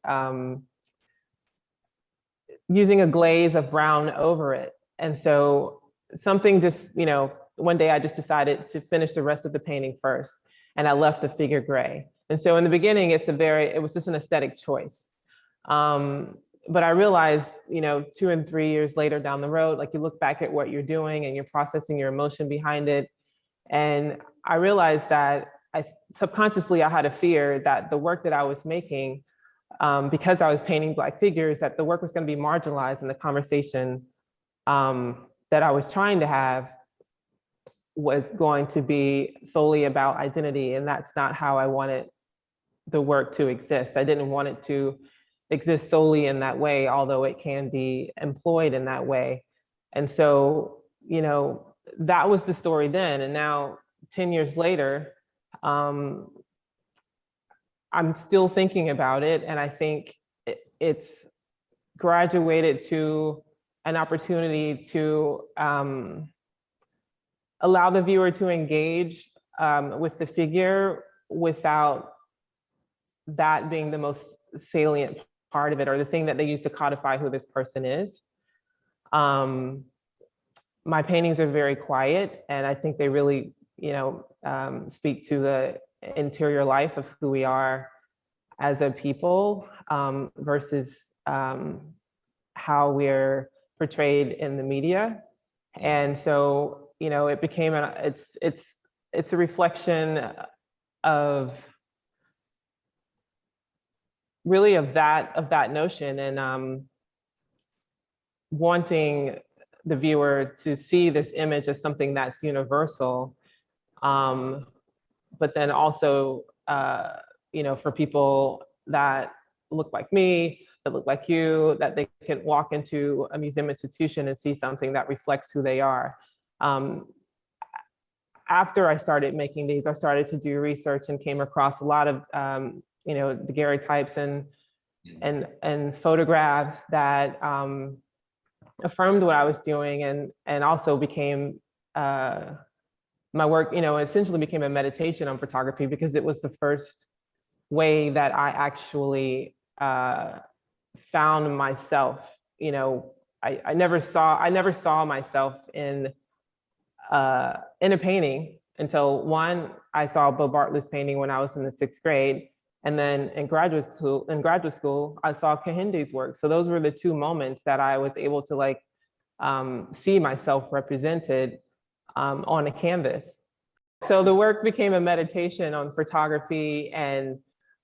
using a glaze of brown over it. And so something just, one day I just decided to finish the rest of the painting first, and I left the figure gray. And so in the beginning, it was just an aesthetic choice. But I realized, 2 and 3 years later down the road, like you look back at what you're doing and you're processing your emotion behind it. And I realized that subconsciously I had a fear that the work that I was making, because I was painting Black figures, that the work was going to be marginalized in the conversation that I was trying to have was going to be solely about identity. And that's not how I wanted the work to exist. I didn't want it to exist solely in that way, although it can be employed in that way. And so, that was the story then. And now 10 years later, I'm still thinking about it. And I think it's graduated to an opportunity to allow the viewer to engage with the figure without that being the most salient part of it, or the thing that they use to codify who this person is. My paintings are very quiet, and I think they really, speak to the interior life of who we are as a people versus how we're portrayed in the media. And so, it became it's a reflection of really of that notion, and wanting the viewer to see this image as something that's universal, but then also, for people that look like me, that look like you, that they can walk into a museum institution and see something that reflects who they are. After I started making these, I started to do research and came across a lot of daguerreotypes and photographs that affirmed what I was doing, and also became my work, essentially became a meditation on photography, because it was the first way that I actually found myself. I never saw myself in a painting until I saw Bill Bartlett's painting when I was in the 6th grade. And then in graduate school, I saw Kehinde's work. So those were the 2 moments that I was able to see myself represented on a canvas. So the work became a meditation on photography, and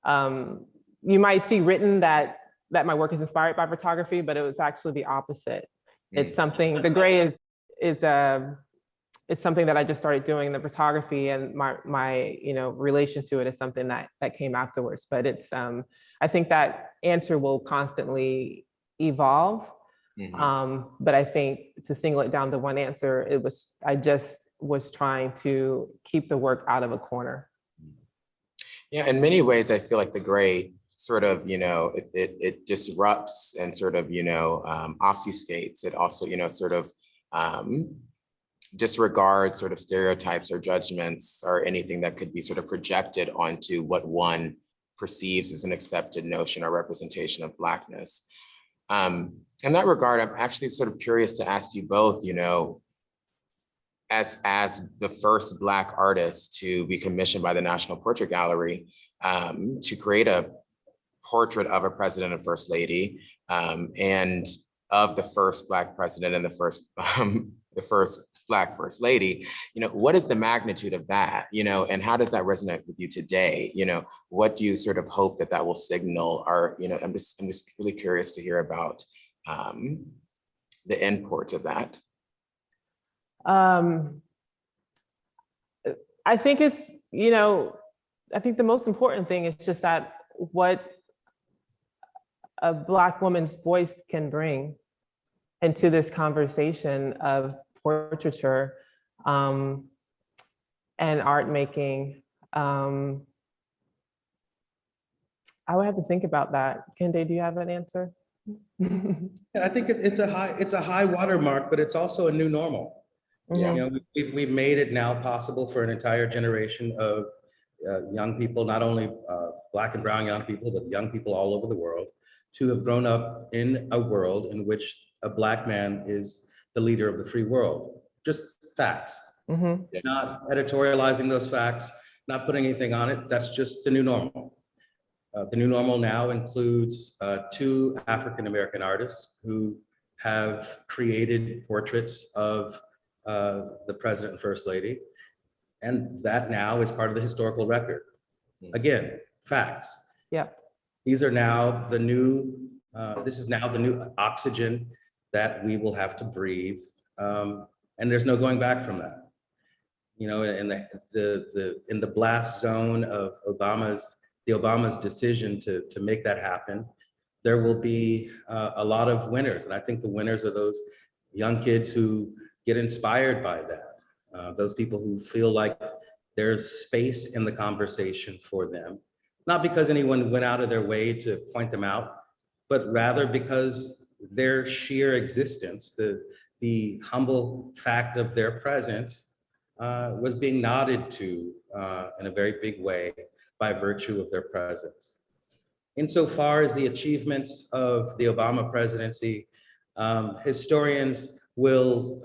you might see written that my work is inspired by photography, but it was actually the opposite. It's something, the gray it's something that I just started doing in the photography, and my relation to it is something that came afterwards. But it's I think that answer will constantly evolve. Mm-hmm. But I think to single it down to one answer, I just was trying to keep the work out of a corner. Yeah, in many ways, I feel like the gray sort of, it disrupts and sort of, obfuscates. It also, sort of disregard sort of stereotypes or judgments or anything that could be sort of projected onto what one perceives as an accepted notion or representation of Blackness. In that regard, I'm actually sort of curious to ask you both, you know, as the first Black artist to be commissioned by the National Portrait Gallery to create a portrait of a president and first lady, and of the first Black president and the first Black first lady, you know, what is the magnitude of that, you know, and how does that resonate with you today? You know, what do you sort of hope that that will signal? Or, you know, I'm just really curious to hear about the import of that. I think it's, you know, I think the most important thing is just that what a Black woman's voice can bring into this conversation of portraiture and art making. I would have to think about that. Kehinde, do you have an answer? I think it's a high watermark, but it's also a new normal. Yeah. You know, we've made it now possible for an entire generation of young people, not only Black and brown young people, but young people all over the world, to have grown up in a world in which a Black man is the leader of the free world. Just facts. Mm-hmm. Not editorializing those facts, not putting anything on it. That's just the new normal. The new normal now includes 2 African-American artists who have created portraits of the president and first lady. And that now is part of the historical record. Again, facts. Yeah. These are now the new, this is now the new oxygen that we will have to breathe. And there's no going back from that. You know, in the blast zone of the Obama's decision to make that happen, there will be a lot of winners. And I think the winners are those young kids who get inspired by that. Those people who feel like there's space in the conversation for them. Not because anyone went out of their way to point them out, but rather because their sheer existence, the humble fact of their presence was being nodded to in a very big way by virtue of their presence. Insofar as the achievements of the Obama presidency, historians will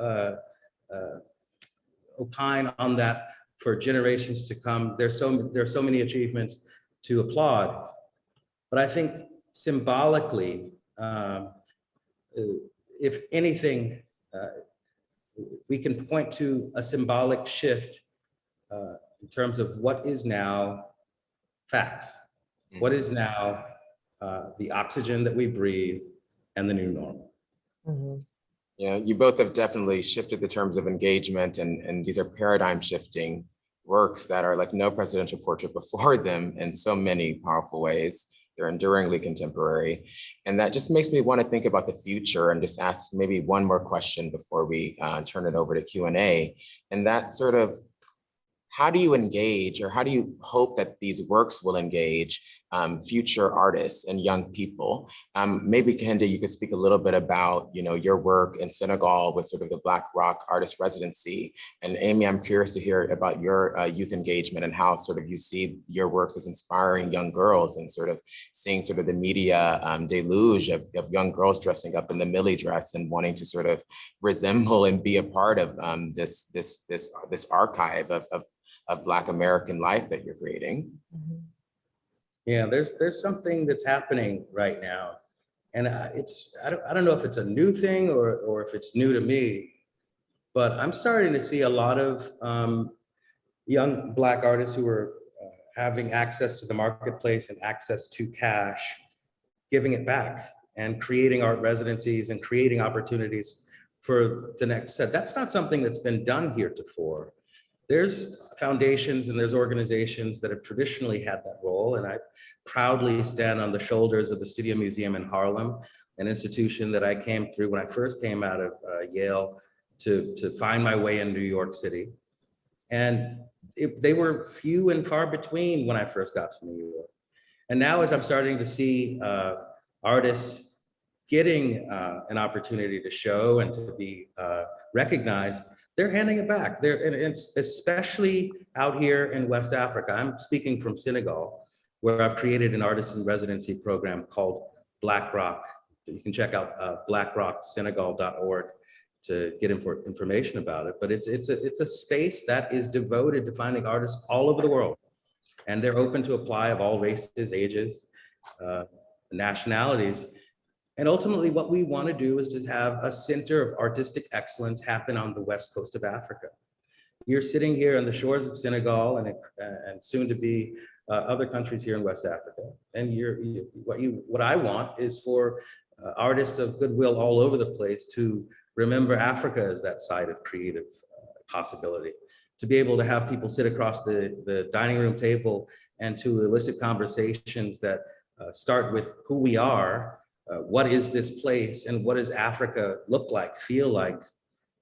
opine on that for generations to come. There's so many achievements to applaud, but I think symbolically, if anything, we can point to a symbolic shift in terms of what is now facts, what is now the oxygen that we breathe and the new normal. Mm-hmm. Yeah, you both have definitely shifted the terms of engagement, and these are paradigm shifting works that are like no presidential portrait before them in so many powerful ways. They're enduringly contemporary. And that just makes me want to think about the future and just ask maybe one more question before we turn it over to Q&A. And that sort of, how do you engage, or how do you hope that these works will engage future artists and young people? Maybe Kehinde, you could speak a little bit about, you know, your work in Senegal with sort of the Black Rock Artist Residency. And Amy, I'm curious to hear about your youth engagement and how sort of you see your works as inspiring young girls and sort of seeing sort of the media deluge of young girls dressing up in the Millie dress and wanting to sort of resemble and be a part of this archive of Black American life that you're creating. Mm-hmm. Yeah, there's something that's happening right now, and I don't know if it's a new thing or if it's new to me, but I'm starting to see a lot of young Black artists who are having access to the marketplace and access to cash, giving it back and creating art residencies and creating opportunities for the next set. That's not something that's been done heretofore. There's foundations and there's organizations that have traditionally had that role, and I proudly stand on the shoulders of the Studio Museum in Harlem, an institution that I came through when I first came out of Yale to find my way in New York City. And they were few and far between when I first got to New York. And now as I'm starting to see artists getting an opportunity to show and to be recognized, they're handing it back. And it's especially out here in West Africa. I'm speaking from Senegal, where I've created an artist in residency program called Black Rock. You can check out blackrocksenegal.org to get information about it. But it's a space that is devoted to finding artists all over the world. And they're open to apply of all races, ages, nationalities. And ultimately what we want to do is to have a center of artistic excellence happen on the west coast of Africa. You're sitting here on the shores of Senegal and soon to be other countries here in West Africa. And what I want is for artists of goodwill all over the place to remember Africa as that site of creative possibility, to be able to have people sit across the dining room table and to elicit conversations that start with who we are, what is this place, and what does Africa look like, feel like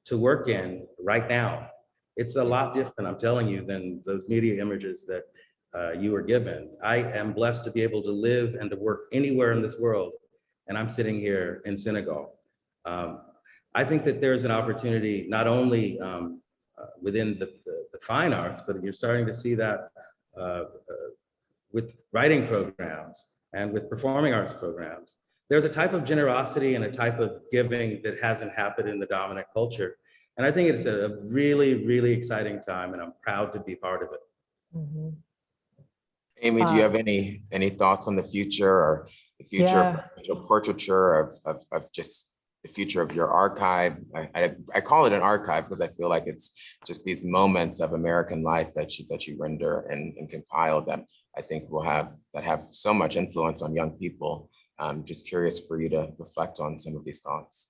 to work in right now. It's a lot different, I'm telling you, than those media images that you were given. I am blessed to be able to live and to work anywhere in this world, and I'm sitting here in Senegal. I think that there's an opportunity not only within the fine arts, but you're starting to see that with writing programs and with performing arts programs. There's a type of generosity and a type of giving that hasn't happened in the dominant culture. And I think it's a really, really exciting time, and I'm proud to be part of it. Mm-hmm. Amy, do you have any thoughts on the future, or the future of presidential portraiture, of just the future of your archive? I call it an archive because I feel like it's just these moments of American life that you render and compile that I think have so much influence on young people. I'm just curious for you to reflect on some of these thoughts.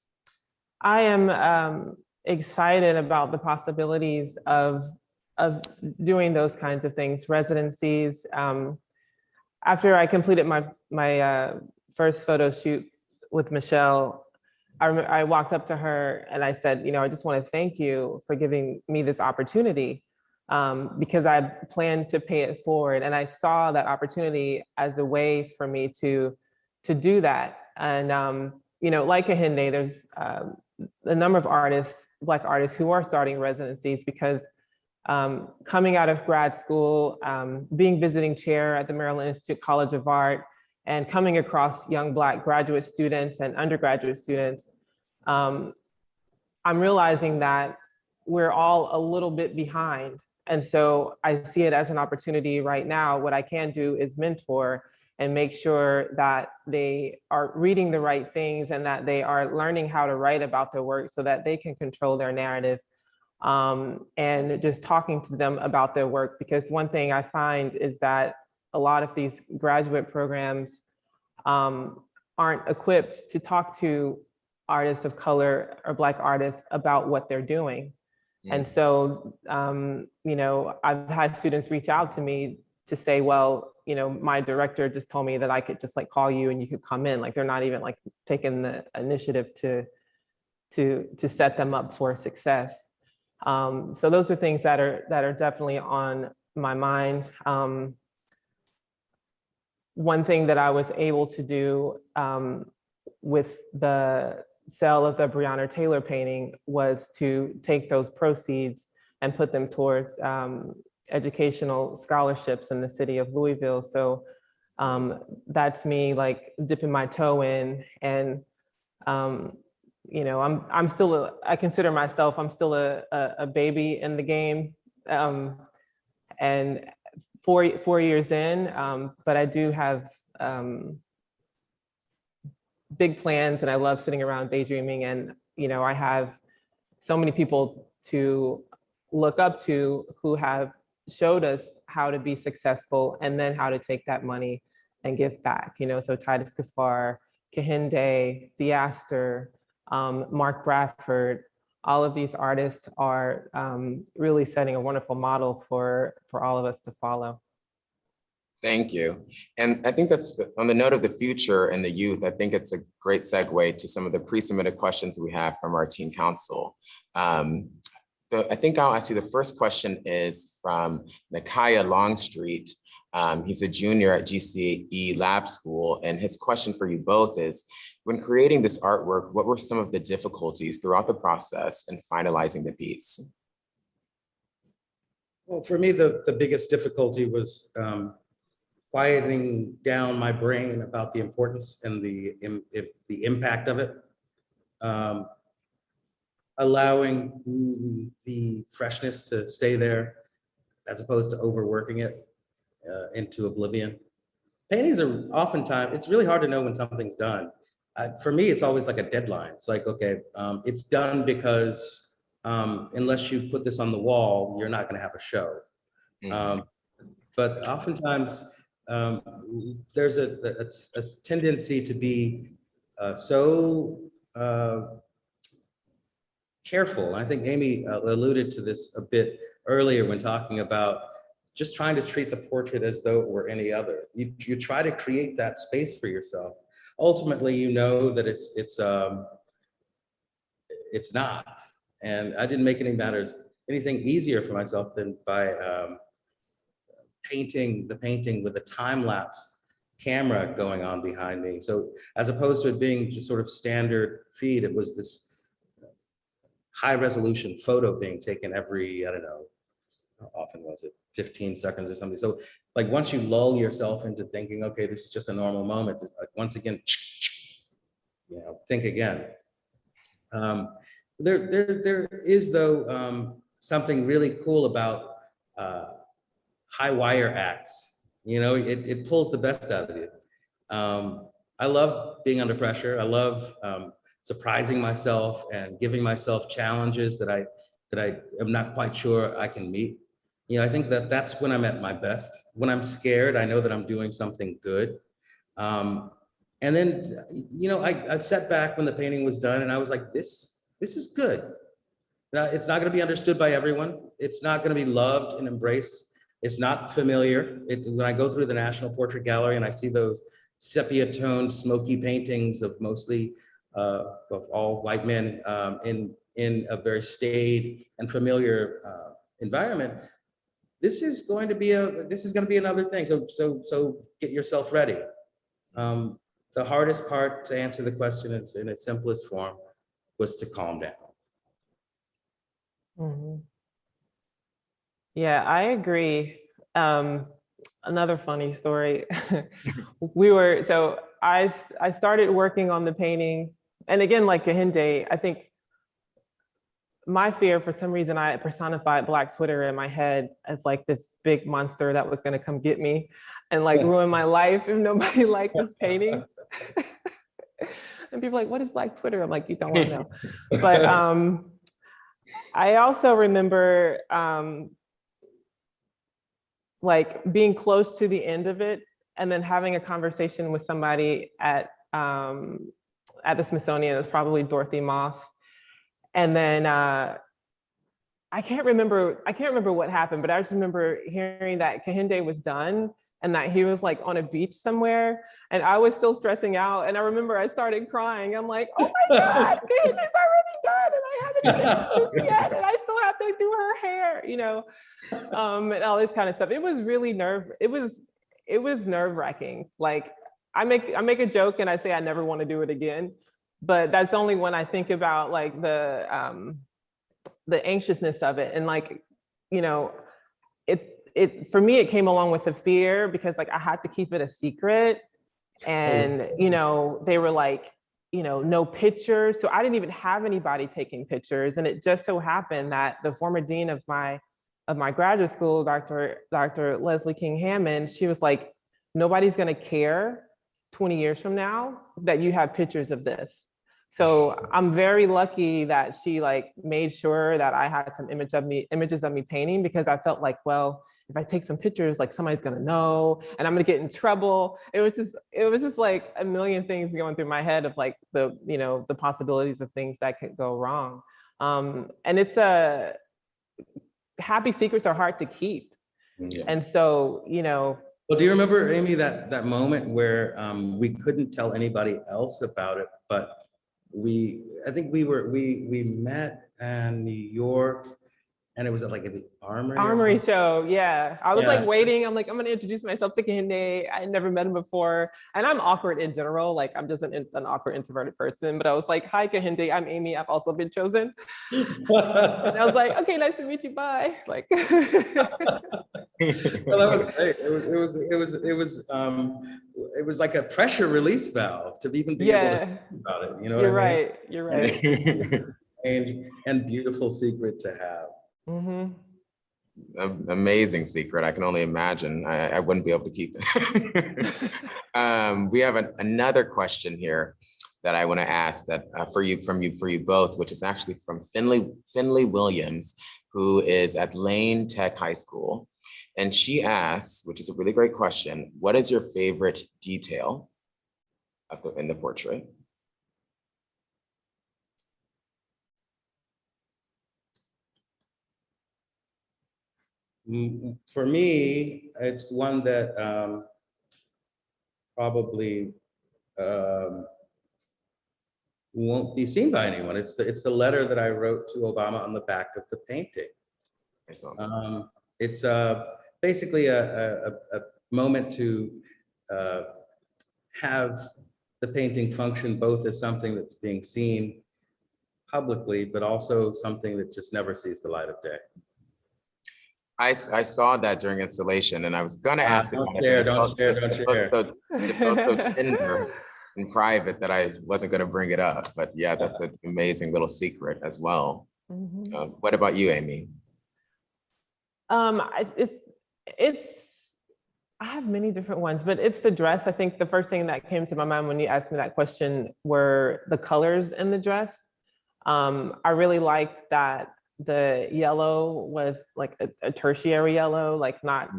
I am excited about the possibilities of doing those kinds of things, residencies. After I completed my first photo shoot with Michelle, I walked up to her and I said, I just want to thank you for giving me this opportunity, because I planned to pay it forward. And I saw that opportunity as a way for me to do that. And, like Kehinde, there's a number of artists, Black artists, who are starting residencies because coming out of grad school, being visiting chair at the Maryland Institute College of Art, and coming across young Black graduate students and undergraduate students, I'm realizing that we're all a little bit behind. And so I see it as an opportunity right now. What I can do is mentor and make sure that they are reading the right things and that they are learning how to write about their work so that they can control their narrative, and just talking to them about their work. Because one thing I find is that a lot of these graduate programs aren't equipped to talk to artists of color or Black artists about what they're doing. Mm. And so, I've had students reach out to me to say, well, my director just told me that I could just call you and you could come in. They're not even taking the initiative to set them up for success. So those are things that are definitely on my mind. One thing that I was able to do with the sale of the Breonna Taylor painting was to take those proceeds and put them towards educational scholarships in the city of Louisville. So that's me dipping my toe in, and I'm still I consider myself, I'm still a baby in the game, and four years in, but I do have big plans, and I love sitting around daydreaming, and I have so many people to look up to who have showed us how to be successful and then how to take that money and give back. So Titus Kaffar, Kehinde, Theaster, Mark Bradford, all of these artists are really setting a wonderful model for all of us to follow. Thank you. And I think that's on the note of the future and the youth, I think it's a great segue to some of the pre-submitted questions we have from our teen council. I think I'll ask you, the first question is from Nakaya Longstreet. He's a junior at GCE Lab School, and his question for you both is, when creating this artwork, what were some of the difficulties throughout the process in finalizing the piece? Well, for me, the biggest difficulty was quieting down my brain about the importance and the impact of it. Allowing the freshness to stay there as opposed to overworking it into oblivion. Paintings are oftentimes, it's really hard to know when something's done. For me, it's always like a deadline. It's like, okay, it's done because unless you put this on the wall, you're not going to have a show. But oftentimes, there's a tendency to be so careful. I think Amy alluded to this a bit earlier when talking about just trying to treat the portrait as though it were any other. You try to create that space for yourself. Ultimately, you know that it's not. And I didn't make anything easier for myself than by painting the painting with a time-lapse camera going on behind me. So as opposed to it being just sort of standard feed, it was this high resolution photo being taken every, I don't know, how often was it, 15 seconds or something. So like once you lull yourself into thinking, okay, this is just a normal moment, like once again, think again. There is though something really cool about high wire acts. It pulls the best out of you. I love being under pressure. I love surprising myself and giving myself challenges that I am not quite sure I can meet. I think that's when I'm at my best. When I'm scared, I know that I'm doing something good. And then, I sat back when the painting was done and I was like, this is good. Now, it's not going to be understood by everyone. It's not going to be loved and embraced. It's not familiar. When I go through the National Portrait Gallery and I see those sepia-toned, smoky paintings of mostly of all white men in a very staid and familiar environment, this is going to be another thing. So get yourself ready. The hardest part to answer the question in its simplest form was to calm down. Mm-hmm. Yeah, I agree. Another funny story. I started working on the painting, and again, like Kehinde, I think my fear, for some reason, I personified Black Twitter in my head as like this big monster that was going to come get me and like ruin my life if nobody liked this painting. And people are like, what is Black Twitter? I'm like, you don't want to know. But I also remember like being close to the end of it and then having a conversation with somebody at the Smithsonian. It was probably Dorothy Moss. And then I can't remember what happened, but I just remember hearing that Kehinde was done and that he was like on a beach somewhere, and I was still stressing out. And I remember I started crying. I'm like, oh my God, Kehinde's already done, and I haven't finished this yet, and I still have to do her hair, and all this kind of stuff. It was really it was nerve-wracking. Like I make a joke and I say I never want to do it again, but that's only when I think about like the anxiousness of it. And like, for me, it came along with the fear because like I had to keep it a secret. And, they were like, no pictures. So I didn't even have anybody taking pictures. And it just so happened that the former dean of my graduate school, Dr. Leslie King Hammond, she was like, nobody's gonna care 20 years from now that you have pictures of this. So I'm very lucky that she like made sure that I had some images of me painting, because I felt like, well, if I take some pictures, like somebody's gonna know and I'm gonna get in trouble. It was just like a million things going through my head of like the possibilities of things that could go wrong. And it's happy secrets are hard to keep. Yeah. And so, Well, do you remember, Amy, that moment where we couldn't tell anybody else about it, but I think we met in New York, And it was at like an armory. or Armory something? show, yeah. I was Yeah. like waiting. I'm like, I'm gonna introduce myself to Kehinde. I had never met him before, and I'm awkward in general. Like, I'm just an awkward introverted person. But I was like, "Hi, Kehinde. I'm Amy. I've also been chosen." And I was like, "Okay, nice to meet you. Bye." Like, Well, that was great. It was like a pressure release valve to even be able to yeah, think about it. You know you're what I mean? right. You're right. And beautiful secret to have. Mm-hmm. Amazing secret. I can only imagine. I wouldn't be able to keep it. We have another question here that I want to ask that for you both, which is actually from Finley Williams, who is at Lane Tech High School. And she asks, which is a really great question, what is your favorite detail in the portrait? For me, it's one that probably won't be seen by anyone. It's the letter that I wrote to Obama on the back of the painting. It's basically a moment to have the painting function both as something that's being seen publicly, but also something that just never sees the light of day. I saw that during installation, and I was gonna ask Don't share. It felt so tender in private that I wasn't gonna bring it up. But yeah, that's an amazing little secret as well. Mm-hmm. What about you, Amy? I have many different ones, but it's the dress. I think the first thing that came to my mind when you asked me that question were the colors in the dress. I really liked that the yellow was like a tertiary yellow, like not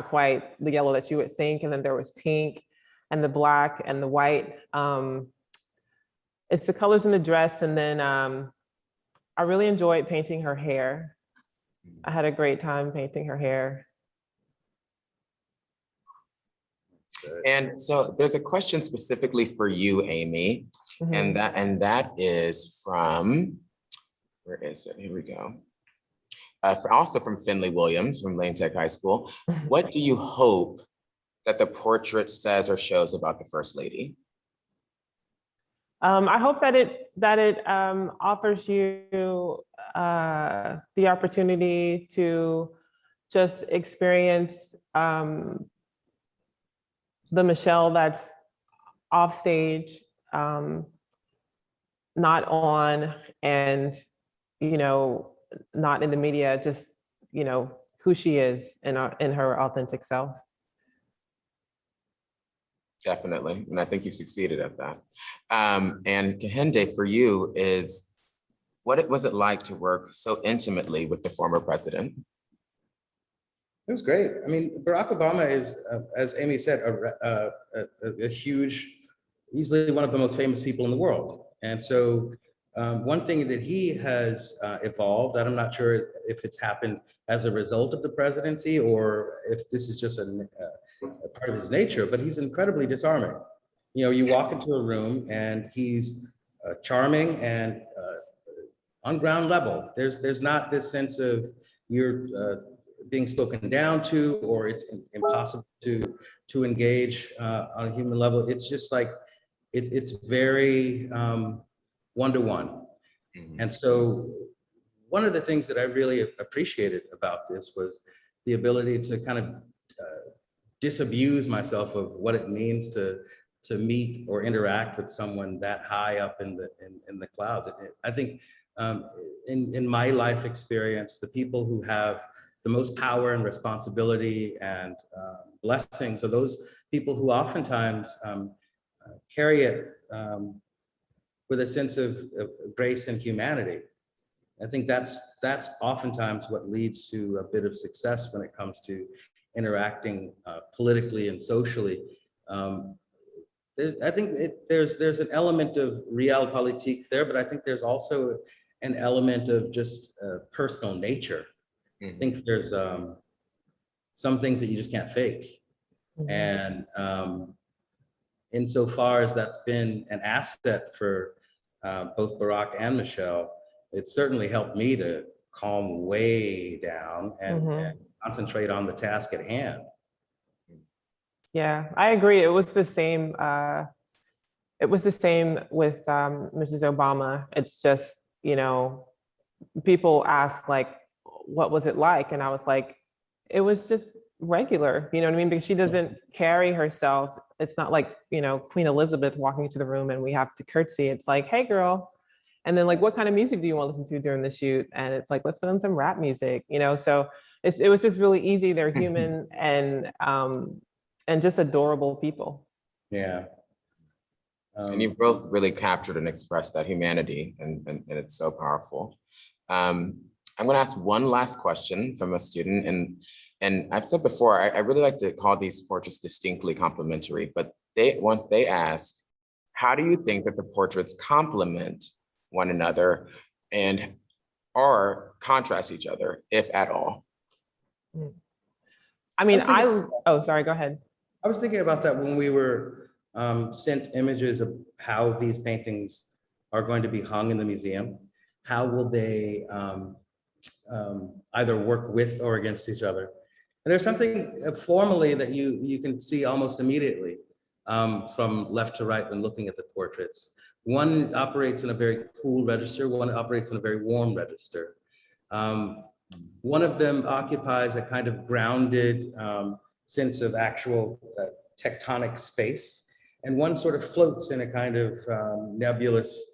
quite the yellow that you would think. And then there was pink and the black and the white. It's the colors in the dress. And then I really enjoyed painting her hair. I had a great time painting her hair. And so there's a question specifically for you, Amy, Mm-hmm. and that is from, where is it? Here we go. Also from Finley Williams from Lane Tech High School. What do you hope that the portrait says or shows about the First Lady? I hope that it offers you the opportunity to just experience the Michelle that's off stage, not on, and not in the media, just who she is in her authentic self. Definitely, and I think you've succeeded at that. And Kehinde, for you, what was it like to work so intimately with the former president? It was great. I mean, Barack Obama is, as Amy said, a huge, easily one of the most famous people in the world. And so one thing that he has evolved, and I'm not sure if it's happened as a result of the presidency or if this is just a part of his nature, but he's incredibly disarming. You walk into a room and he's charming and on ground level. There's not this sense of you're being spoken down to, or it's impossible to engage on a human level. It's just like, it's very one-to-one. Mm-hmm. And so one of the things that I really appreciated about this was the ability to kind of disabuse myself of what it means to meet or interact with someone that high up in the clouds. I think in my life experience, the people who have the most power and responsibility and blessings are those people who oftentimes carry it with a sense of grace and humanity. I think that's oftentimes what leads to a bit of success when it comes to interacting politically and socially. I think there's an element of realpolitik there, but I think there's also an element of just personal nature. Mm-hmm. I think there's some things that you just can't fake. Mm-hmm. And insofar as that's been an asset for both Barack and Michelle, it certainly helped me to calm way down and concentrate on the task at hand. Yeah, I agree. It was the same. It was the same with Mrs. Obama. It's just, you know, people ask like, what was it like? And I was like, it was just regular, you know what I mean? Because she doesn't carry herself. It's not like, you know, Queen Elizabeth walking into the room and we have to curtsy. It's like, hey girl. And then like, what kind of music do you want to listen to during the shoot? And it's like, let's put on some rap music, you know? So it was just really easy. They're human and just adorable people. Yeah. And you've both really captured and expressed that humanity, and it's so powerful. I'm going to ask one last question from a student, and I've said before, I really like to call these portraits distinctly complementary, but they ask, how do you think that the portraits complement one another and or contrast each other, if at all? I mean, oh, sorry, go ahead. I was thinking about that when we were sent images of how these paintings are going to be hung in the museum. How will they either work with or against each other? And there's something formally that you can see almost immediately from left to right when looking at the portraits. One operates in a very cool register, one operates in a very warm register. One of them occupies a kind of grounded sense of actual tectonic space, and one sort of floats in a kind of nebulous,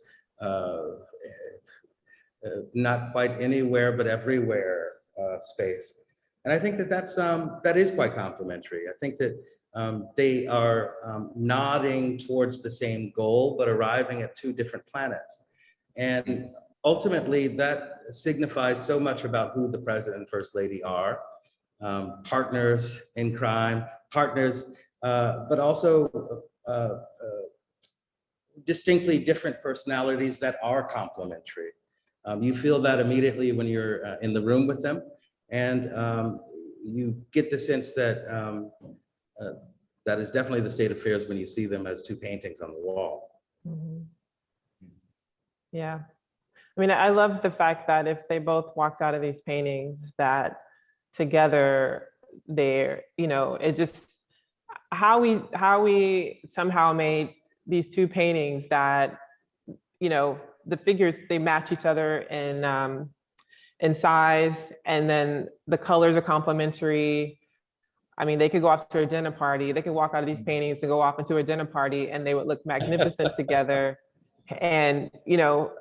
not quite anywhere but everywhere space. And I think that that is quite complementary. I think that they are nodding towards the same goal, but arriving at two different planets. And ultimately, that signifies so much about who the president and first lady are. Partners in crime, partners, but also distinctly different personalities that are complementary. You feel that immediately when you're in the room with them, and you get the sense that that is definitely the state of affairs when you see them as two paintings on the wall. Yeah, I mean, I love the fact that if they both walked out of these paintings, that together they're, you know, it just how we somehow made these two paintings that, you know, the figures, they match each other in size, and then the colors are complementary. I mean, they could go off to a dinner party. They could walk out of these paintings and go off into a dinner party, and they would look magnificent together. And, you know,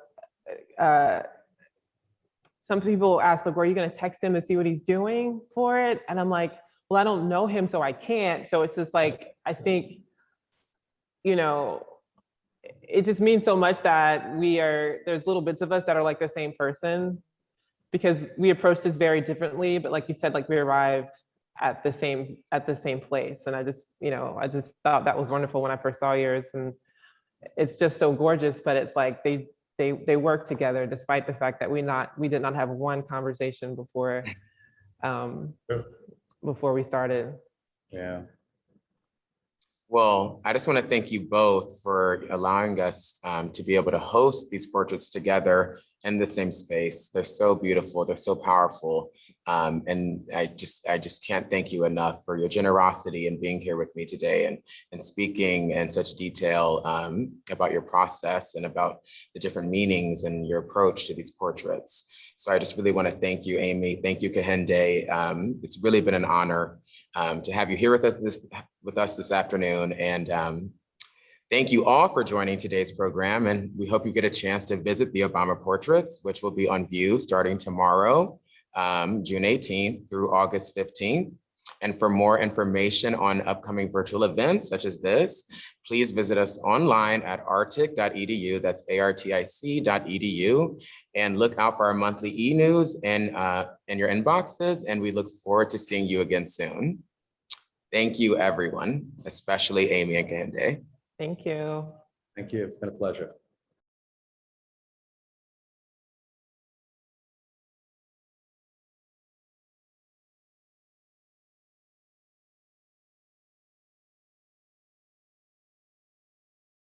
some people ask, like, were you going to text him to see what he's doing for it? And I'm like, well, I don't know him, so I can't. So it's just like, I think, you know, it just means so much that there's little bits of us that are like the same person, because we approach this very differently. But like you said, like we arrived at the same place. And I just thought that was wonderful when I first saw yours. And it's just so gorgeous, but it's like they work together despite the fact that we did not have one conversation before we started. Yeah. Well, I just want to thank you both for allowing us to be able to host these portraits together in the same space. They're so beautiful, they're so powerful. And I just can't thank you enough for your generosity and being here with me today and speaking in such detail about your process and about the different meanings and your approach to these portraits. So I just really want to thank you, Amy. Thank you, Kehinde. It's really been an honor to have you here with us this afternoon. And thank you all for joining today's program. And we hope you get a chance to visit the Obama portraits, which will be on view starting tomorrow, June 18th through August 15th. And for more information on upcoming virtual events such as this, please visit us online at artic.edu, that's artic.edu, and look out for our monthly e-news in your inboxes, and we look forward to seeing you again soon. Thank you, everyone, especially Amy and Kehinde. Thank you. Thank you. It's been a pleasure.